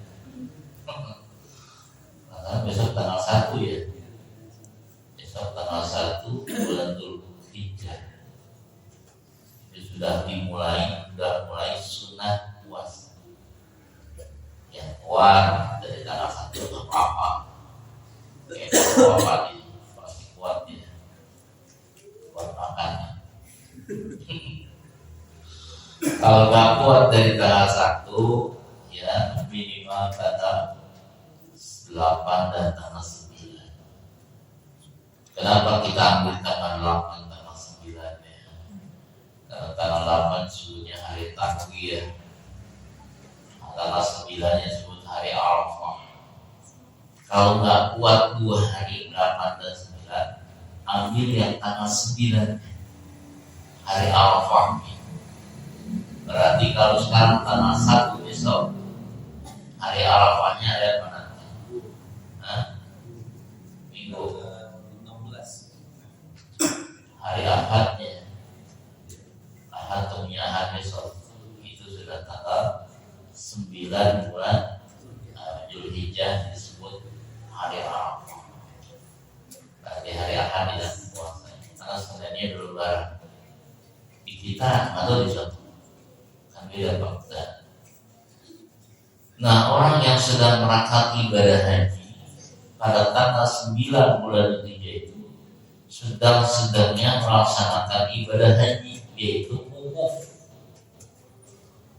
Karena besok tanggal 1 ya. Besok tanggal 1 bulan Zulhijjah. Sudah mulai sunnah puasa. Dari tanggal 1 ke apa? Kayak pasti kuat ya, kuat makannya. Kalau nggak kuat dari tanggal 1, ya minimal tanggal 8 dan tanggal 9. Kenapa kita ambil tanggal 8, tanggal 9 ya? Karena tanggal 8 suhunya hari Tarwiyah, tanggal 9-nya disebut hari Arafah. Kalau nggak kuat 2 hari 8 dan 9, ambil yang tanggal 9 hari Arafah. Berarti kalau sekarang tanggal 1 besok, hari Arafahnya ada mana? Minggu 16. Hari Ahadnya, Ahad temunya Ahad besok, itu sudah tanggal 9 bulan Zulhijjah, disebut hari Arafah. Berarti hari Ahad tidak puasa, karena sebenarnya dulu lebaran. Di kita atau di suatu kan beda fakta. Nah orang yang sedang merakat ibadah haji pada tanggal 9 bulan Zulhijjah itu sedang-sedangnya melaksanakan ibadah haji, yaitu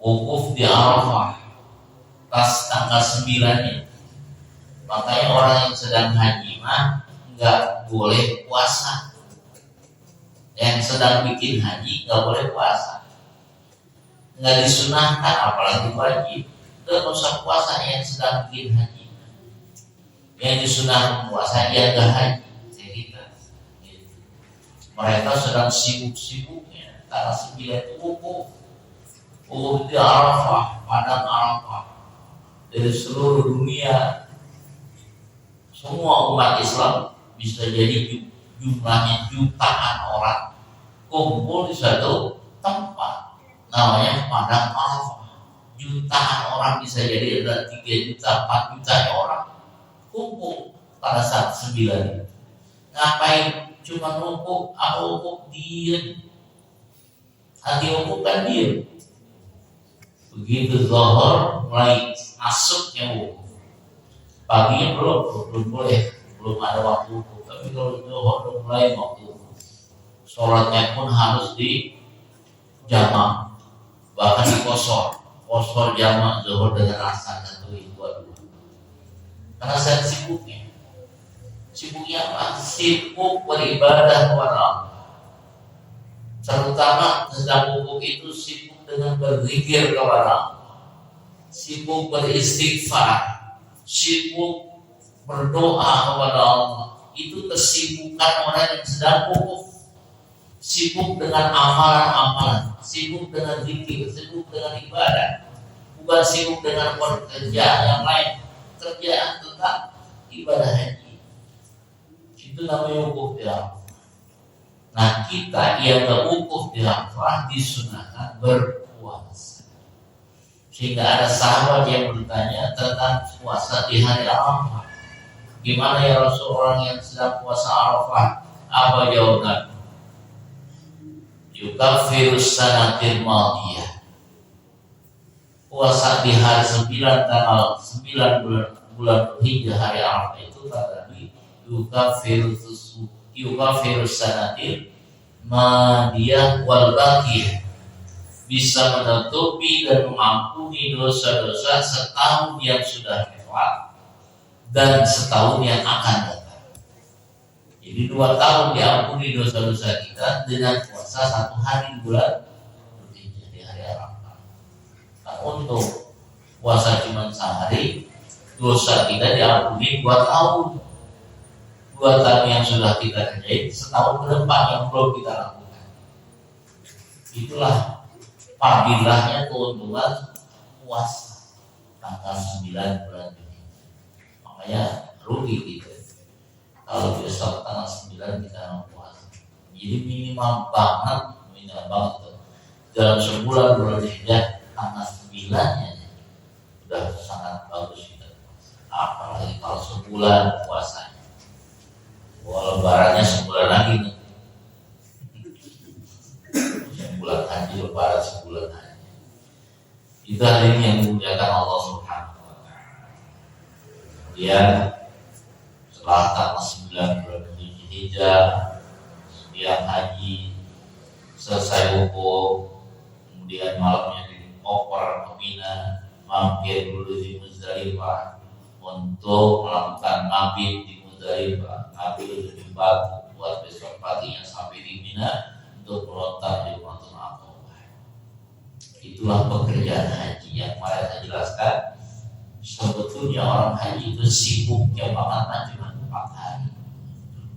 wukuf di Arafah pas tanggal 9-nya. Makanya orang yang sedang haji mah nggak boleh puasa. Yang sedang bikin haji nggak boleh puasa, nggak disunahkan, apalagi wajib. Nggak usah puasa yang sedang bikin haji. Yang disunahkan puasa yang nggak haji. Gitu. Mereka sedang sibuk-sibuknya tanggal 9 itu wukuf di Arafah, padang Arafah. Dari seluruh dunia, semua umat Islam, bisa jadi jumlahnya jutaan orang, kumpul di satu tempat namanya padang Arafah. Jutaan orang, bisa jadi ada 3 juta, 4 juta orang kumpul pada saat 9. Ngapain cuma wukuf, apa wukuf diem? Hati wukuf kan diem. Begitu zuhur mulai masuknya wukuf. Paginya belum boleh, belum ada waktu wukuf. Tapi kalau zuhur udah mulai waktu wukuf. Sholatnya pun harus di jamak, bahkan dikosor jamak zuhur dengan asar 1, 2, 2. Karena saya sibuknya apa? Sibuk beribadah kepada Allah. Terutama sedang wukuf itu sibuk dengan berzikir kepada Allah, sibuk beristighfar, sibuk berdoa kepada Allah. Itu kesibukan orang yang sedang wukuf. Sibuk dengan amalan-amalan, sibuk dengan zikir, sibuk dengan ibadah, bukan sibuk dengan pekerjaan yang lain. Kerjaan tetap ibadah haji. Itu namanya wukuf di Arafah. Nah, kita yang wukuf di Arafah disunahkan berpuasa. Sehingga ada sahabat yang bertanya tentang puasa di hari Arafah. Gimana ya Rasul, orang yang sedang puasa Arafah? Apa jawabannya? Yukafirus sanatil madiyah. Puasa di hari 9 tanggal 9 bulan Hijjah hari Arafah itu kata Nabi, yukafirus sanatil madiyah wal baqiyah, bisa menutupi dan mengampuni dosa-dosa setahun yang sudah lewat dan setahun yang akan datang. Jadi 2 tahun diampuni dosa-dosa kita dengan puasa 1 hari bulan Dzulhijjah di hari Arafah. Nah, untuk puasa cuma sehari, dosa kita diampuni 2 tahun. 2 tahun yang sudah kita kerjain, setahun ke depan yang belum kita lakukan. Itulah fadilahnya keuntungan puasa tanggal 9 bulan Dzulhijjah. Makanya rugi kita kalau besok tanggal 9 kita puasa. Jadi minimal banget dalam sebulan bulan Dzulhijjah tanggal 9-nya sudah sangat bagus kita puasa. Apalagi kalau sebulan puasanya. Lebarannya sebulan lagi nih. Sebulan haji, lebaran sebulan haji. Itu hari ini yang dimuliakan Allah Subhanahu wa Ta'ala. Kemudian setelah tanggal 9 bulan Dzulhijjah, siang haji, selesai wukuf, kemudian malamnya dioper ke Mina, mampir dulu di Muzdalifah untuk melakukan mabit di Muzdalifah, ngambil lebih bagus buat besok paginya sampai di Mina untuk melontar di Jumratul Aqabah. Itulah pekerjaan haji yang kemarin saya jelaskan. Sebetulnya orang haji itu sibuknya banget cuma 4 hari,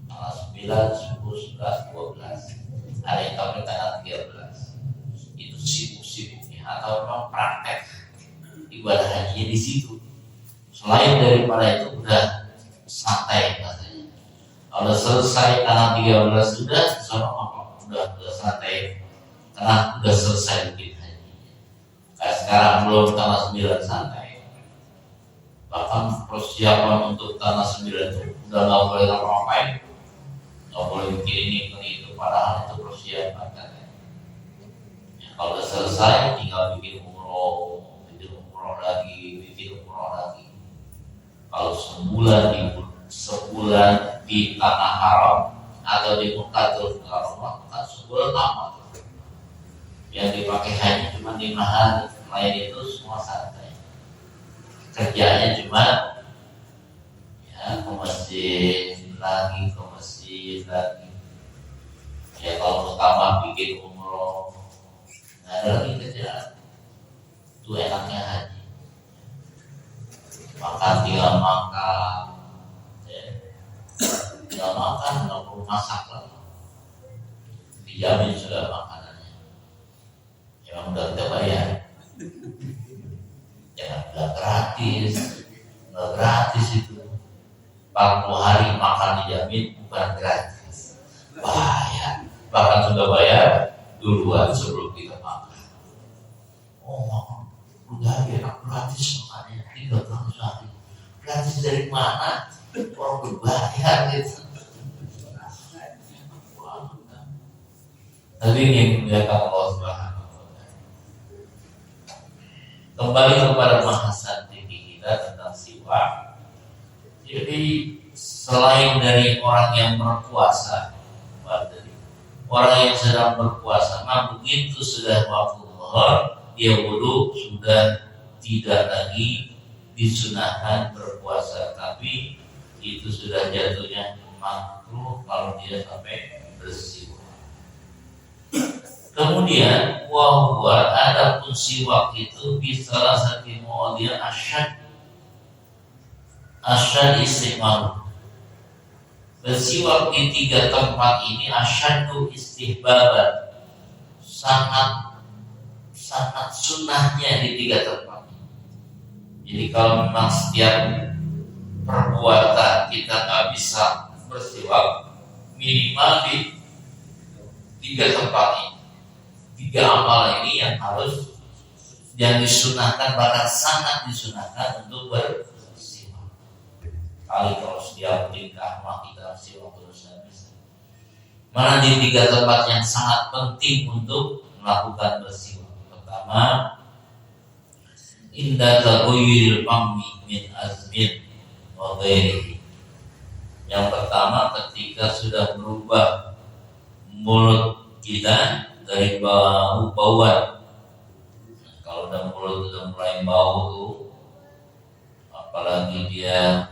tanggal 9, 10, 11, 12. Ada yang sampai tanggal 13. Itu sibuk-sibuknya atau memang praktek ibadah haji di situ. Selain daripada itu udah santai katanya. Kalau selesai tanggal 13 sudah sama apa? Udah santai karena udah selesai bikin haji. Kayak sekarang belum tanggal 9 santai. Bahkan persiapan untuk tanggal 9 itu udah nggak boleh ngapa-ngapain, nggak boleh bikin ini bikin itu, padahal itu persiapan katanya. Ya, kalau udah selesai tinggal bikin umroh lagi. Kalau sebulan di tanah haram atau di Mekkatul Mukarramah, maka sebulan lama. Yang dipakai hanya cuma 5 hari, lain itu semua santai. Kerjanya cuma ya ke masjid lagi. Ya kalau pertama bikin umroh, nggak ada lagi kerjaan. Itu enaknya haji. Makan tinggal makan, nggak perlu masak lagi. Dijamin sudah makanannya. Memang udah kita bayar. Jangan bilang gratis, nggak gratis itu. 40 hari makan dijamin, bukan gratis. Bayar, bahkan sudah bayar duluan sebelum kita makan. Oh, makan udah enak gratis makannya 300 hari. Gratis dari mana? orang berbayar gitu. Tapi ini memuliakan Allah Subhanahu wa Ta'ala. Kembali kepada bahasan tinggi kita tentang siwak. Jadi selain dari orang yang berpuasa, orang yang sedang berpuasa, nah begitu sudah waktu zuhur, dia wudu, sudah tidak lagi disunahkan berpuasa, tapi itu sudah jatuhnya makruh kalau dia sampai bersiwak. Kemudian wahwa adapun siwak itu bisa satu mu'adiyah asyad istighfar. Bersiwak di tiga tempat ini asyadu istihbaban, sangat sunnahnya di tiga tempat ini. Jadi kalau memang setiap perbuatan kita nggak bisa bersiwak, minimal di tiga tempat ini, tiga amal ini yang harus yang disunahkan, bahkan sangat disunahkan untuk bersiwak. Kali kalau setiap tingkah mah kita siwak terus habis. Mana di tiga tempat yang sangat penting untuk melakukan bersiwak. Pertama, inda taghayyuril fami min azmin wa ghairihi. Yang pertama, ketika sudah berubah mulut kita dari bauan. Kalau udah mulut sudah mulai bau tuh, apalagi dia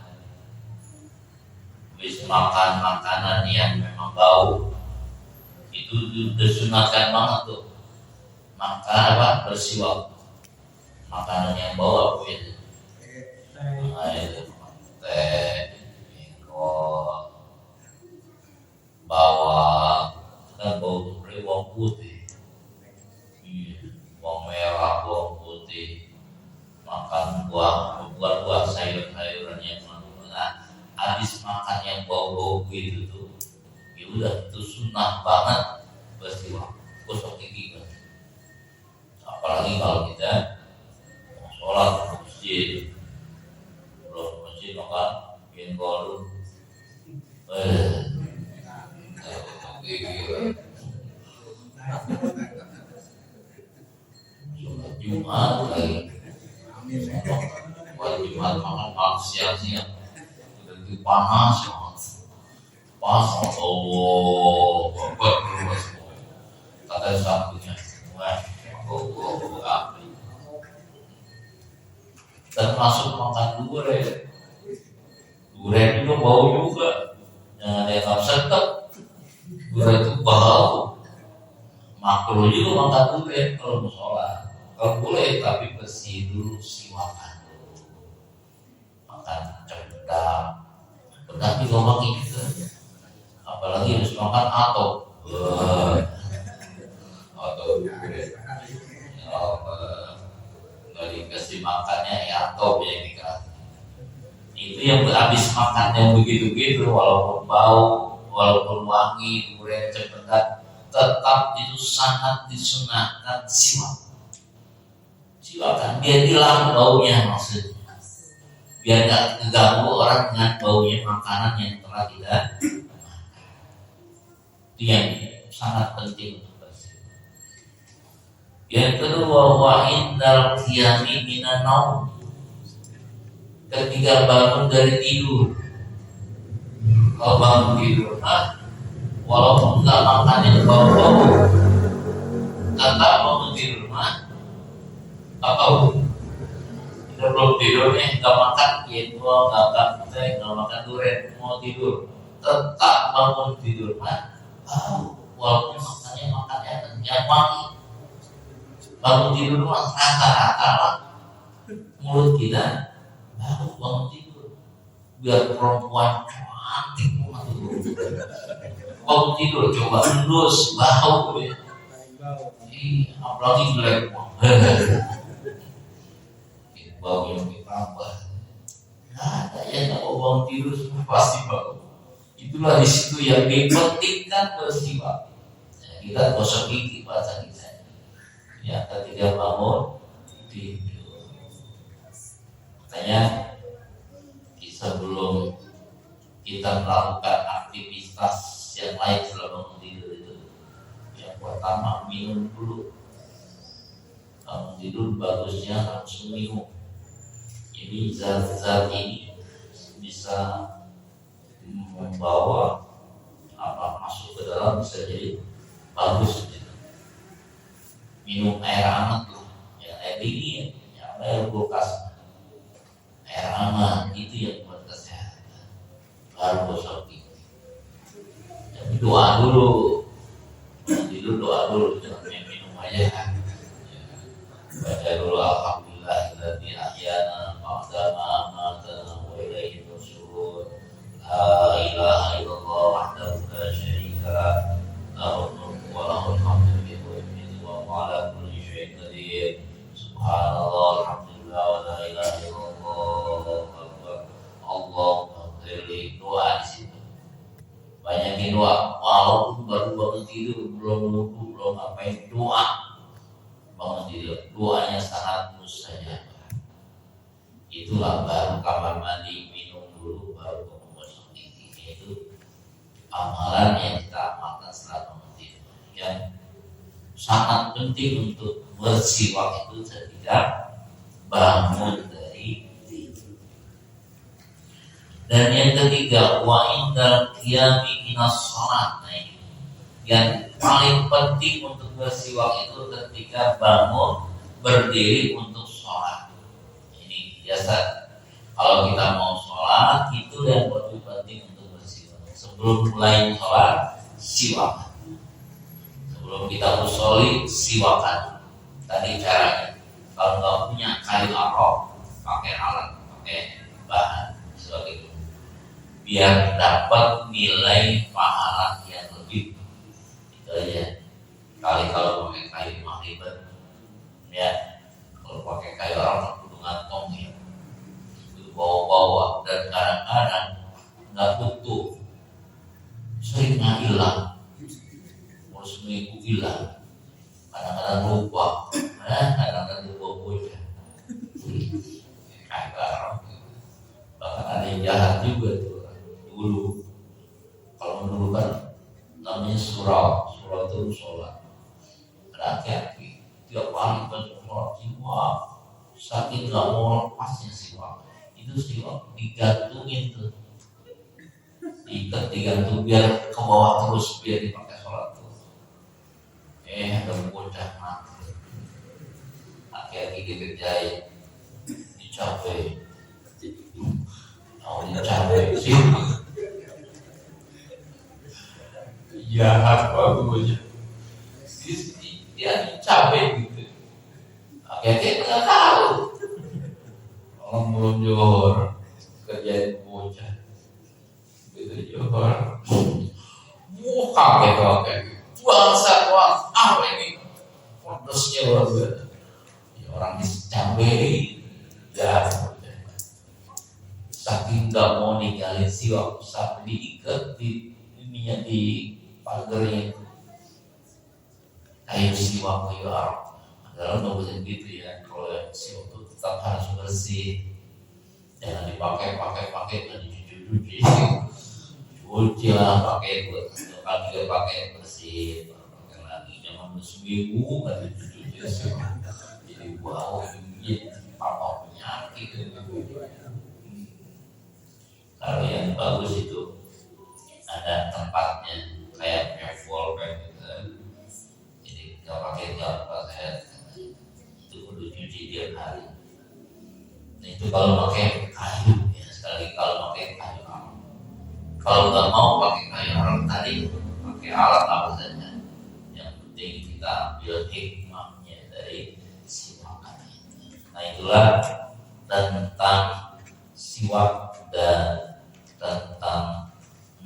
habis makan makanan yang memang bau, itu disunahkan banget tuh makan bersiwak. Makanan yang bau apa itu? Teh, jengkol, bawang, kan bau tuh bawang putih, bawang merah, bawang putih, makan buah sayur-sayuran yang habis makan yang bau-bau gitu tuh, ya udah itu sunnah banget bersiwak, gosok gigi kan. Apalagi kalau kita mau sholat ke masjid, belum masjid makan jengkol, gigi. Jumat lagi, buat Jumat makan siang-siang. Panas pas Allah kata satunya termasuk makan durian juga bau juga, jangan dianggap sedap. Durian itu bau, makruh juga makan durian kalau mau sholat. Kalau boleh tapi bersih dulu, siwakan dulu, makan cendang. Tapi ngomong gitu, apalagi harus makan atau nggak dikasih makannya ya atau yang dikasih. Itu yang habis makan yang begitu-gitu, walaupun bau, walaupun wangi, kemudian cepetan, tetap itu sangat disunahkan siwakan biar hilang baunya, maksudnya biar nggak mengganggu orang dengan baunya makanan yang telah kita makan. Itu yang sangat penting untuk bersiwak. Yang kedua, wa indal qiyami minan naum, ketika bangun dari tidur. Kalau bangun tidur, walaupun nggak makan yang bau-bau, tetap bangun tidur, atau belum tidur nih, nggak makan jengkol, nggak makan teh, nggak makan durian, mau tidur, tetap bangun tidur, walaupun makannya yang wangi, bangun tidur rata-rata mulut kita baru bangun tidur. Biar perempuan cantik bangun tidur, coba endus bau ya, apalagi jelek bau yang ditambah. Ada yang nggak mau bangun tidur semua pasti bau. Itulah di situ yang dipentingkan bersiwak. Kita gosok gigi bahasa kita. Ya, ketika bangun tidur. Makanya sebelum kita melakukan aktivitas yang lain setelah bangun tidur itu, yang pertama minum dulu. Bangun tidur bagusnya langsung minum. Jadi zat-zat ini bisa membawa masuk ke dalam, bisa jadi bagus gitu. Minum air hangat tuh, ya air dingin, ya air kulkas, air hangat itu yang buat kesehatan. Baru gosok gigi. Tapi doa dulu, doa dulu, jangan minum aja. Baca dulu alhamdulillahilladzi ahyana ba'dama amatana wa ilaihi nusyur. La ilaha illallah wahdahu la syarika lah, lahul mulku wa lahul hamdu wa huwa ala kulli syai'in qadir. Subhanallah alhamdulillah wa la ilaha illallah Allahu akbar. Doa di situ. Banyakin doa, walaupun baru bangun tidur, belum wudu, belum ngapain, doa. Bangun tidur, doanya sangat mustajab. Itulah baru kamar mandi, minum dulu, baru menggosok gigi. Itu amalan yang kita amalkan setelah bangun tidur. Yang sangat penting untuk bersiwak itu ketika bangun dari tidur. Dan yang ketiga, wa indal qiyami minas shalat. Nah, ini yang paling penting untuk bersiwak itu ketika bangun berdiri untuk sholat. Ini biasa kalau kita mau sholat itu yang lebih penting untuk bersiwak. Sebelum mulai sholat, siwak. Sebelum kita usolli, siwakan. Tadi caranya, kalau nggak punya kayu arok, pakai alat, pakai bahan seperti itu, biar dapat nilai pahala yang lebih. Itu aja. Kali kalau pakai kayu mah ribet, ya. Kalau pakai kayu arok kudu ngantong ya, itu bawa-bawa, dan kadang-kadang nggak butuh, seringnya hilang, mau seminggu hilang, kadang-kadang lupa, kadang-kadang lupa bocah, kayu arok. Bahkan ada yang jahat juga tuh dulu. Kalau dulu kan namanya surau itu sholat. Hati-hati, tiap hari baca sholat siwak, saking nggak mau lepasnya siwak. Itu siwak digantungin tuh, digantung biar ke bawah terus, biar dipakai sholat tuh. Ada bocah mati, hati-hati dikerjain, dicapai, mau dicapai sih. Jahat bagus, dia capek gitu. Akhirnya nggak tahu. Orang belum johor, kerjain bocah, gitu johor. Kaget. Bangsa apa ini? Pedesnya luar biasa. Ya, orang dicambai, jahat. Saking nggak mau ninggalin siwak, sampai diikat di ininya, di pagernya itu kayu siwak, kayu arok. Adalah bagusnya gitu ya. Kalau siwak itu tetap harus bersih, jangan dipakai dan dicuci. Cuci lah, pakai buat kali juga pakai bersih, pakai lagi. Jangan seminggu nggak dicuci, jadi bau, jadi apa penyakit. Kalau yang bagus itu ada tempatnya, kayak pulpen gitu. Jadi nggak pakai itu kudu cuci tiap hari. Nah, itu kalau pakai kayu ya, sekali kalau pakai kayu arok. Kalau nggak mau pakai kayu arok tadi, pakai alat apa saja. Yang penting kita ambil hikmahnya dari siwakan ini. Nah, itulah tentang siwak dan tentang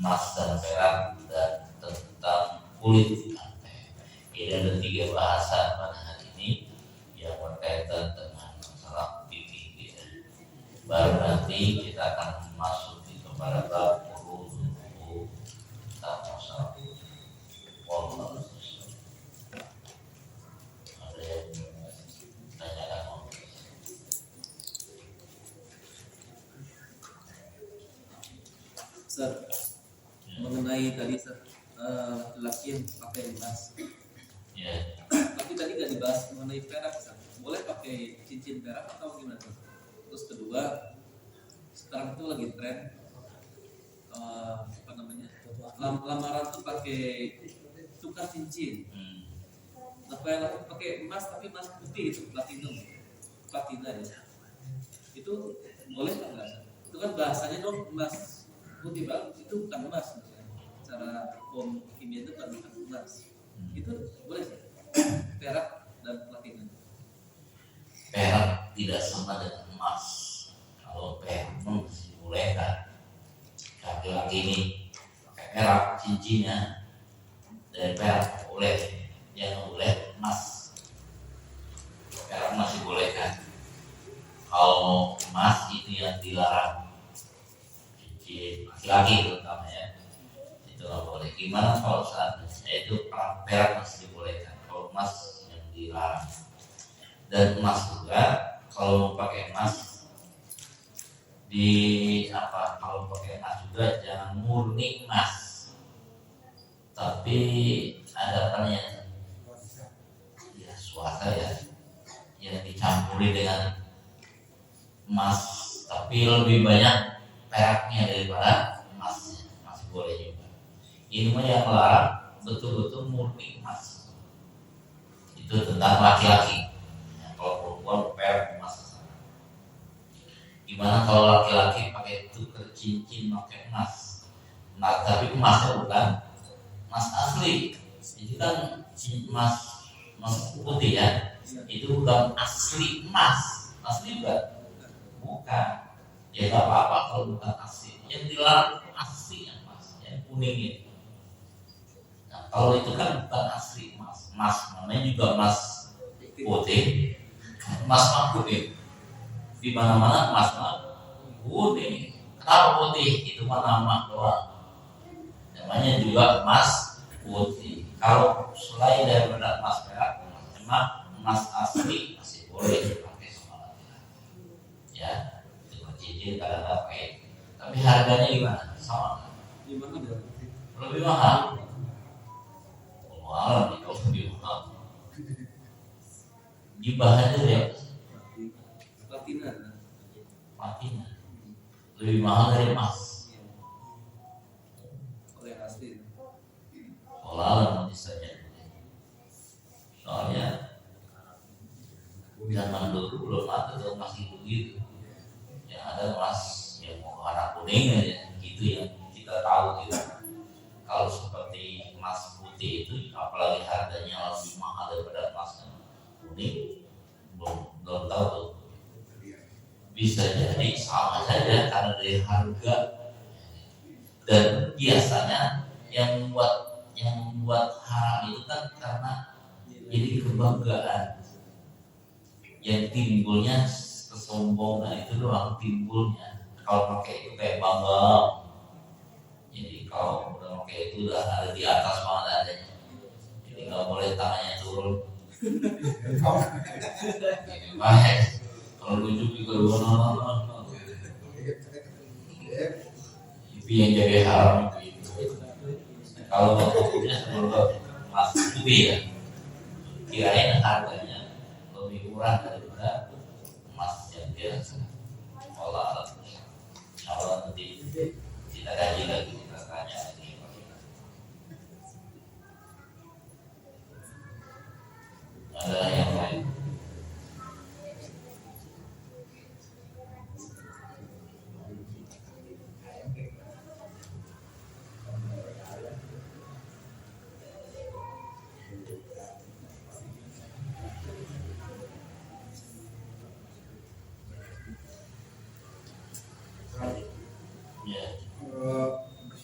emas dan perak dan tentang kulit lantai. Ini ada 3 bahasa pada hari ini yang berkaitan dengan masalah fikih. Baru nanti kita akan masuk kepada bab wudu dan masalah wallahu. Ada yang tanyakan? Ustaz, mengenai tadi Ustaz, laki yang pakai emas. Ya, Tapi tadi nggak dibahas mengenai perak Ustaz. Boleh pakai cincin perak atau gimana Ustaz? Terus kedua, sekarang itu lagi tren apa namanya? Lamaran tuh pakai tukar cincin. Apa yang aku pakai emas tapi emas putih itu platinum, platina ya. Itu boleh nggak Ustaz? Itu kan bahasanya dong emas putih bang, itu bukan emas misalnya. Cara hukum kimia itu bukan emas. Itu boleh sih. Perak dan platina. perak tidak sama dengan emas. Kalau perak masih boleh kan. Laki-laki ini pakai perak cincinnya dari perak boleh, yang boleh emas. Perak masih boleh kan. Kalau emas itu yang dilarang. Cincin laki-laki terutama ya, itu nggak boleh. Gimana kalau seandainya itu perak masih dibolehkan, kalau emas yang dilarang. Dan emas juga kalau mau pakai emas di apa, kalau pakai emas juga jangan murni emas, tapi ada apa namanya ya, suaka ya, yang dicampuri dengan emas, tapi lebih banyak peraknya daripada emasnya, masih boleh juga. Ini mah yang melarang betul-betul murni emas. Itu tentang laki-laki. Ya, kalau perempuan perak emas. Gimana kalau laki-laki pakai tukar cincin pakai emas? Nah, tapi emasnya bukan emas asli. Itu kan emas putih ya. Itu bukan asli emas. Asli bukan. Ya nggak apa-apa kalau bukan asli. Yang dilarang itu asli yang emas, yang kuning itu. Nah, kalau itu kan bukan asli emas. Emas namanya juga emas putih. Emas putih. Di mana-mana emas putih. Kenapa putih? Itu mah nama doang. Namanya juga emas putih. Kalau selain daripada emas perak, emas asli masih boleh dipakai sama laki-laki. Ya. Cincin kadang-kadang pakai, tapi harganya gimana? Sama? Lebih mahal. Mahal nih kalau lebih mahal. Di bahannya ya platina. Lebih mahal dari emas. Oleh asli. Soalnya nanti saja. Soalnya zaman dulu belum ada tuh masih begitu. Ada emas yang warna kuning aja, gitu yang kita tahu gitu. Kalau seperti emas putih itu, apalagi harganya lebih mahal daripada emas kuning, belum tahu tuh. Bisa jadi sama saja karena dari harga, dan biasanya yang membuat haram itu kan karena jadi kebanggaan yang timbulnya, kesombongan itu doang timbulnya. Kalau pakai itu kayak bangga. Jadi kalau udah pakai itu udah ada di atas banget adanya. Jadi nggak boleh tangannya turun. Ini baik. Kalau lucu juga nonton. Itu yang jadi haram itu. Kalau fokusnya sebenarnya emas putih ya, kirain harganya lebih murah daripada emas yang biasa. Allah nanti kita kaji lagi, kita tanya lagi. Ada yang lain?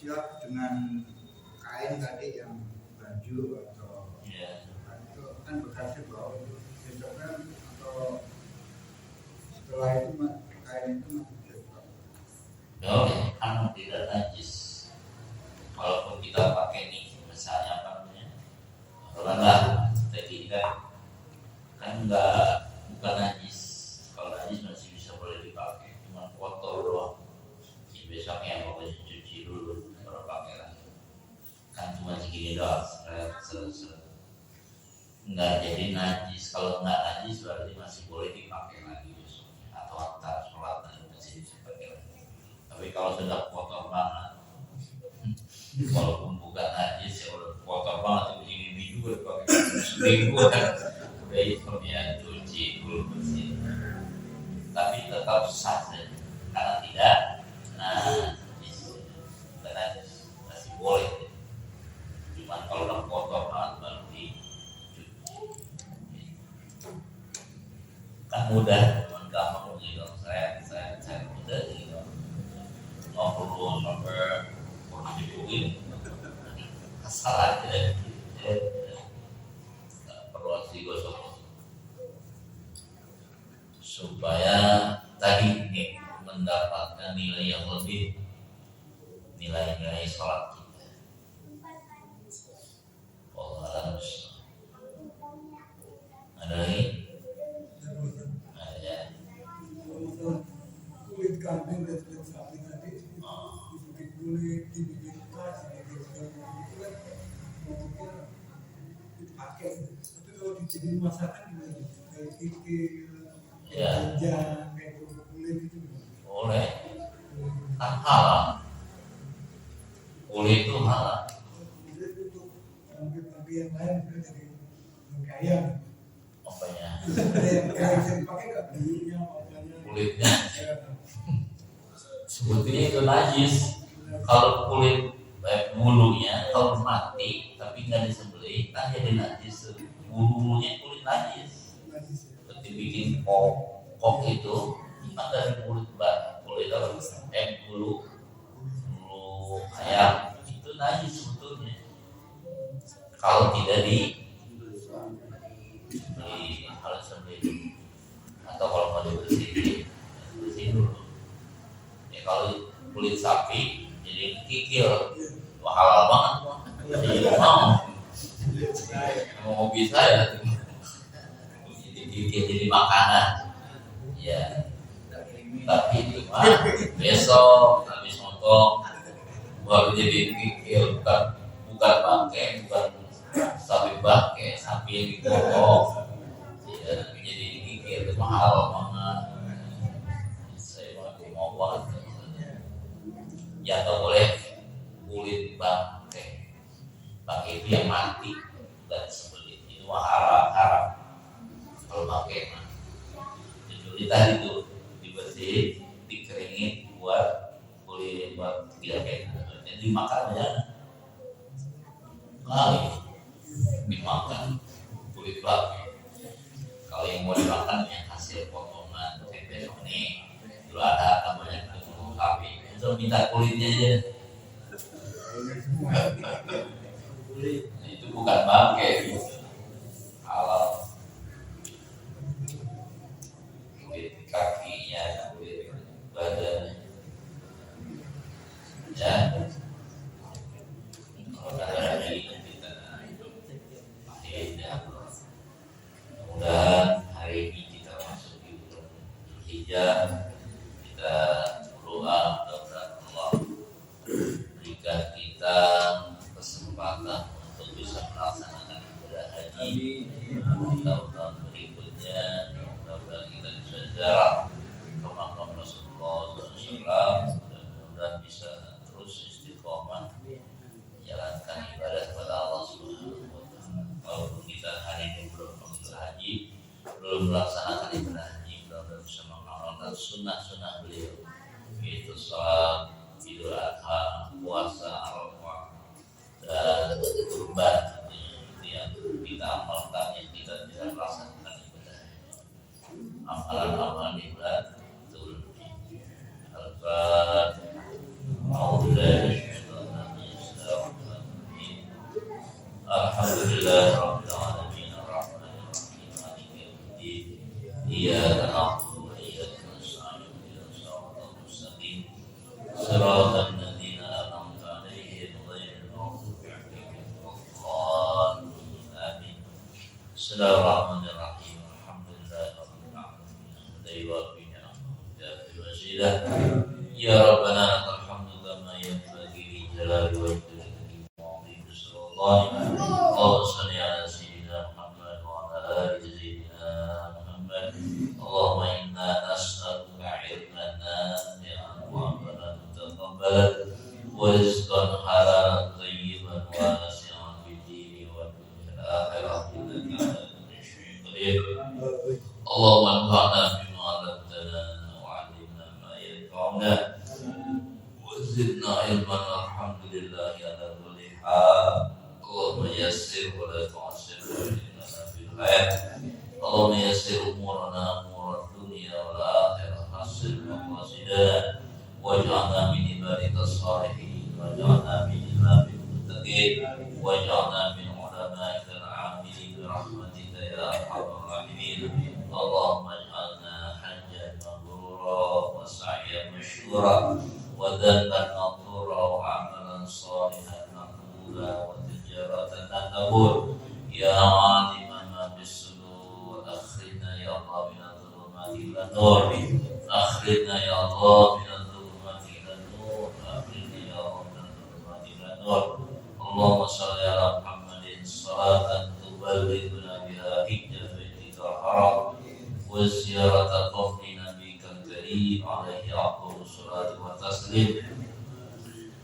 Siap dengan kain tadi yang baju atau itu kan berarti bahwa besoknya atau setelah itu kain itu masih bisa dipakai. Kan tidak najis. Walaupun kita pakai nih, misalnya apa namanya, rendah tadi kan bukan najis. Kalau najis masih bisa boleh dipakai, cuma kotor doang. Besoknya pokoknya cuci dulu tidak nggak jadi najis. Kalau nggak najis berarti masih boleh dipakai lagi besoknya atau antar sholat dan masih dipakai lagi. Tapi kalau sudah kotor banget, walaupun bukan najis ya udah kotor banget, ini juga dipakai seminggu kan, udah hitam ya cuci dulu bersih. Tapi tetap sah karena tidak najis masih boleh. Cuman kalau udah kotor banget baru dicuci. Kan mudah, cuman gampang gitu. Saya mudah gitu. 50 sampai kurang dibukin kesalahan aja. Perlu harus digosok supaya tadi nih mendapatkan nilai yang lebih, nilai-nilai sholat kita. Allah ada lagi? Ada. Kulit kambing dan kulit sapi tadi dibikin kulit, dibikin tas, dibikin itu kan bentuknya dipakai. Tapi kalau dijadiin masakan gimana? Kayak kikil, jangan kayak kerupuk kulit itu. Boleh. Kan halal. Kulit itu halal. Kulit untuk kambing-kambing yang lain bisa jadi ayam. Apanya? Kayak bisa dipakai nggak bulunya, makanya. Kulitnya. Sebetulnya itu najis. Kalau kulit bulunya kalau mati tapi nggak disembelih kan jadi najis. Bulunya kulit najis. Seperti bikin kok itu kan dari kulit kulit apa? Bulu ayam itu najis sebetulnya. Kalau tidak harus sembelih atau kalau mau dibersihin dulu. Ya kalau kulit sapi jadi kikil, wah halal banget. Jadi mau bisa ya, jadi kikil jadi makanan. Ya, tapi itu mah besok habis nonton baru jadi kikil, bukan bangke, bukan sapi bangke, sapi yang dipotong. Ya, jadi kikil itu mahal banget. Saya mau banget. Ya nggak boleh kulit bangke itu yang mati dan sembelih itu haram. Kalau bangke mah jadi tadi itu dibersihin, dikeringin buat kulit buat tidak jadi makan aja kali dimakan kulit bangke. Kalau yang mau dimakan yang hasil potongan tempe ini dulu ada namanya sapi. Minta kulitnya aja. Itu bukan bangke, halal. Kulit kakinya, kulit badannya. Ya. Kalau ada lagi kita ya. Mudah-mudahan hari ini kita masuk di bulan Zulhijjah. Kita berdoa berikan kita kesempatan untuk bisa melaksanakan ibadah haji. Tahun-tahun berikutnya mudah-mudahan kita bisa jarak ke makam Rasulullah SAW. Mudah-mudahan bisa terus istiqomah menjalankan ibadah kepada Allah Subhanahu wa Ta'ala. Walaupun kita hari ini belum mengambil haji, belum melaksanakan ibadah haji, mudah-mudahan bisa mengamalkan sunnah-sunnah beliau, yaitu sholat Idul Adha, puasa Arafah, dan kurban yang kita amalkan, yang kita tidak melaksanakan ibadah. Amalan-amalan di bulan Zulhijjah. Al-Fatihah. Alhamdulillah Rabbil Alamin Ar-Rahmanir Rahim Maliki Yawmiddin Iyyaka na'budu wa iyyaka nasta'in ihdinas siratal mustaqim siratal ladzina an'amta 'alaihim ghairil maghdubi 'alaihim waladdallin. Amin. Bismillahirrahmanirrahim. Alhamdulillahirabbil alamin. Hamdan wa wasilah. Ya Rabbana lakal hamdu kama yanbaghi li jalali wajhika wa 'azimi sultanik. البلد ورزقا حلالا طيبا واسعا في الدين والدنيا الآخرة إنك على كل شيء قدير. اللهم انفعنا بما علمتنا وعلمنا ما ينفعنا وزدنا علما والحمد لله على كل حال. اللهم يسر ولا تعسر واهدنا في الخير. اللهم يسر امورنا امور الدنيا والاخره حسن مقاصدنا واجعلنا من عبادك الصالحين واجعلنا من عبادك المتقين واجعلنا من علمائك العاملين برحمتك يا ارحم الراحمين. اللهم اجعلنا حجا مبرورا وسعيا مشكورا وذنبا مغفورا وعملا صالحا مقبولا وتجارة لن تبور يا عالم ما بالصدور. اخرجنا يا الله من الظلمات الى النور. اخرجنا يا الله من الظلمات الى النور. اخرجنا يا الله من الظلمات الى النور. اللهم صل على محمد صلاة تبلغنا بها حجة بيتك الحرام وزيارة قبر نبيك الكريم عليه أفضل الصلاة والتسليم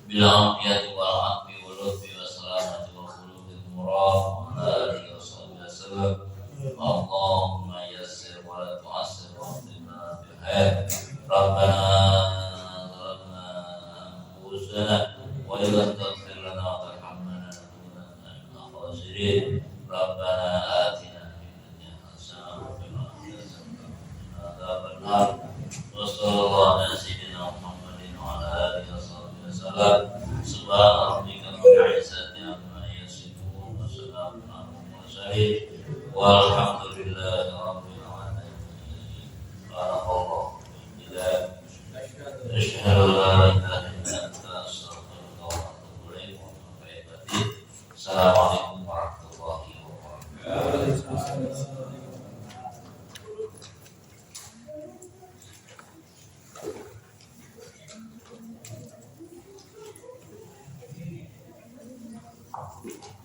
بالعافية والعفو واللطف والسلامة وخلود المراد وعلى آله وصحبه وسلم. اللهم يسر ولا تعسر واهدنا بالخير. ربنا ظلمنا أنفسنا وإن لم تغفر لنا وترحمنا لنكونن من الخاسرين. ربنا آتنا في الدنيا حسنة وفي الآخرة حسنة وقنا عذاب النار. وصلى الله على سيدنا محمد وعلى آله وصحبه وسلم. سبحان ربك رب العزة عما يصفون وسلام على المرسلين والحمد لله رب العالمين. بارك الله فيك. أشهد أن لا إله إلا أنت أستغفرك وأتوب إليك. السلام عليكم ورحمة الله وبركاته. Thank you.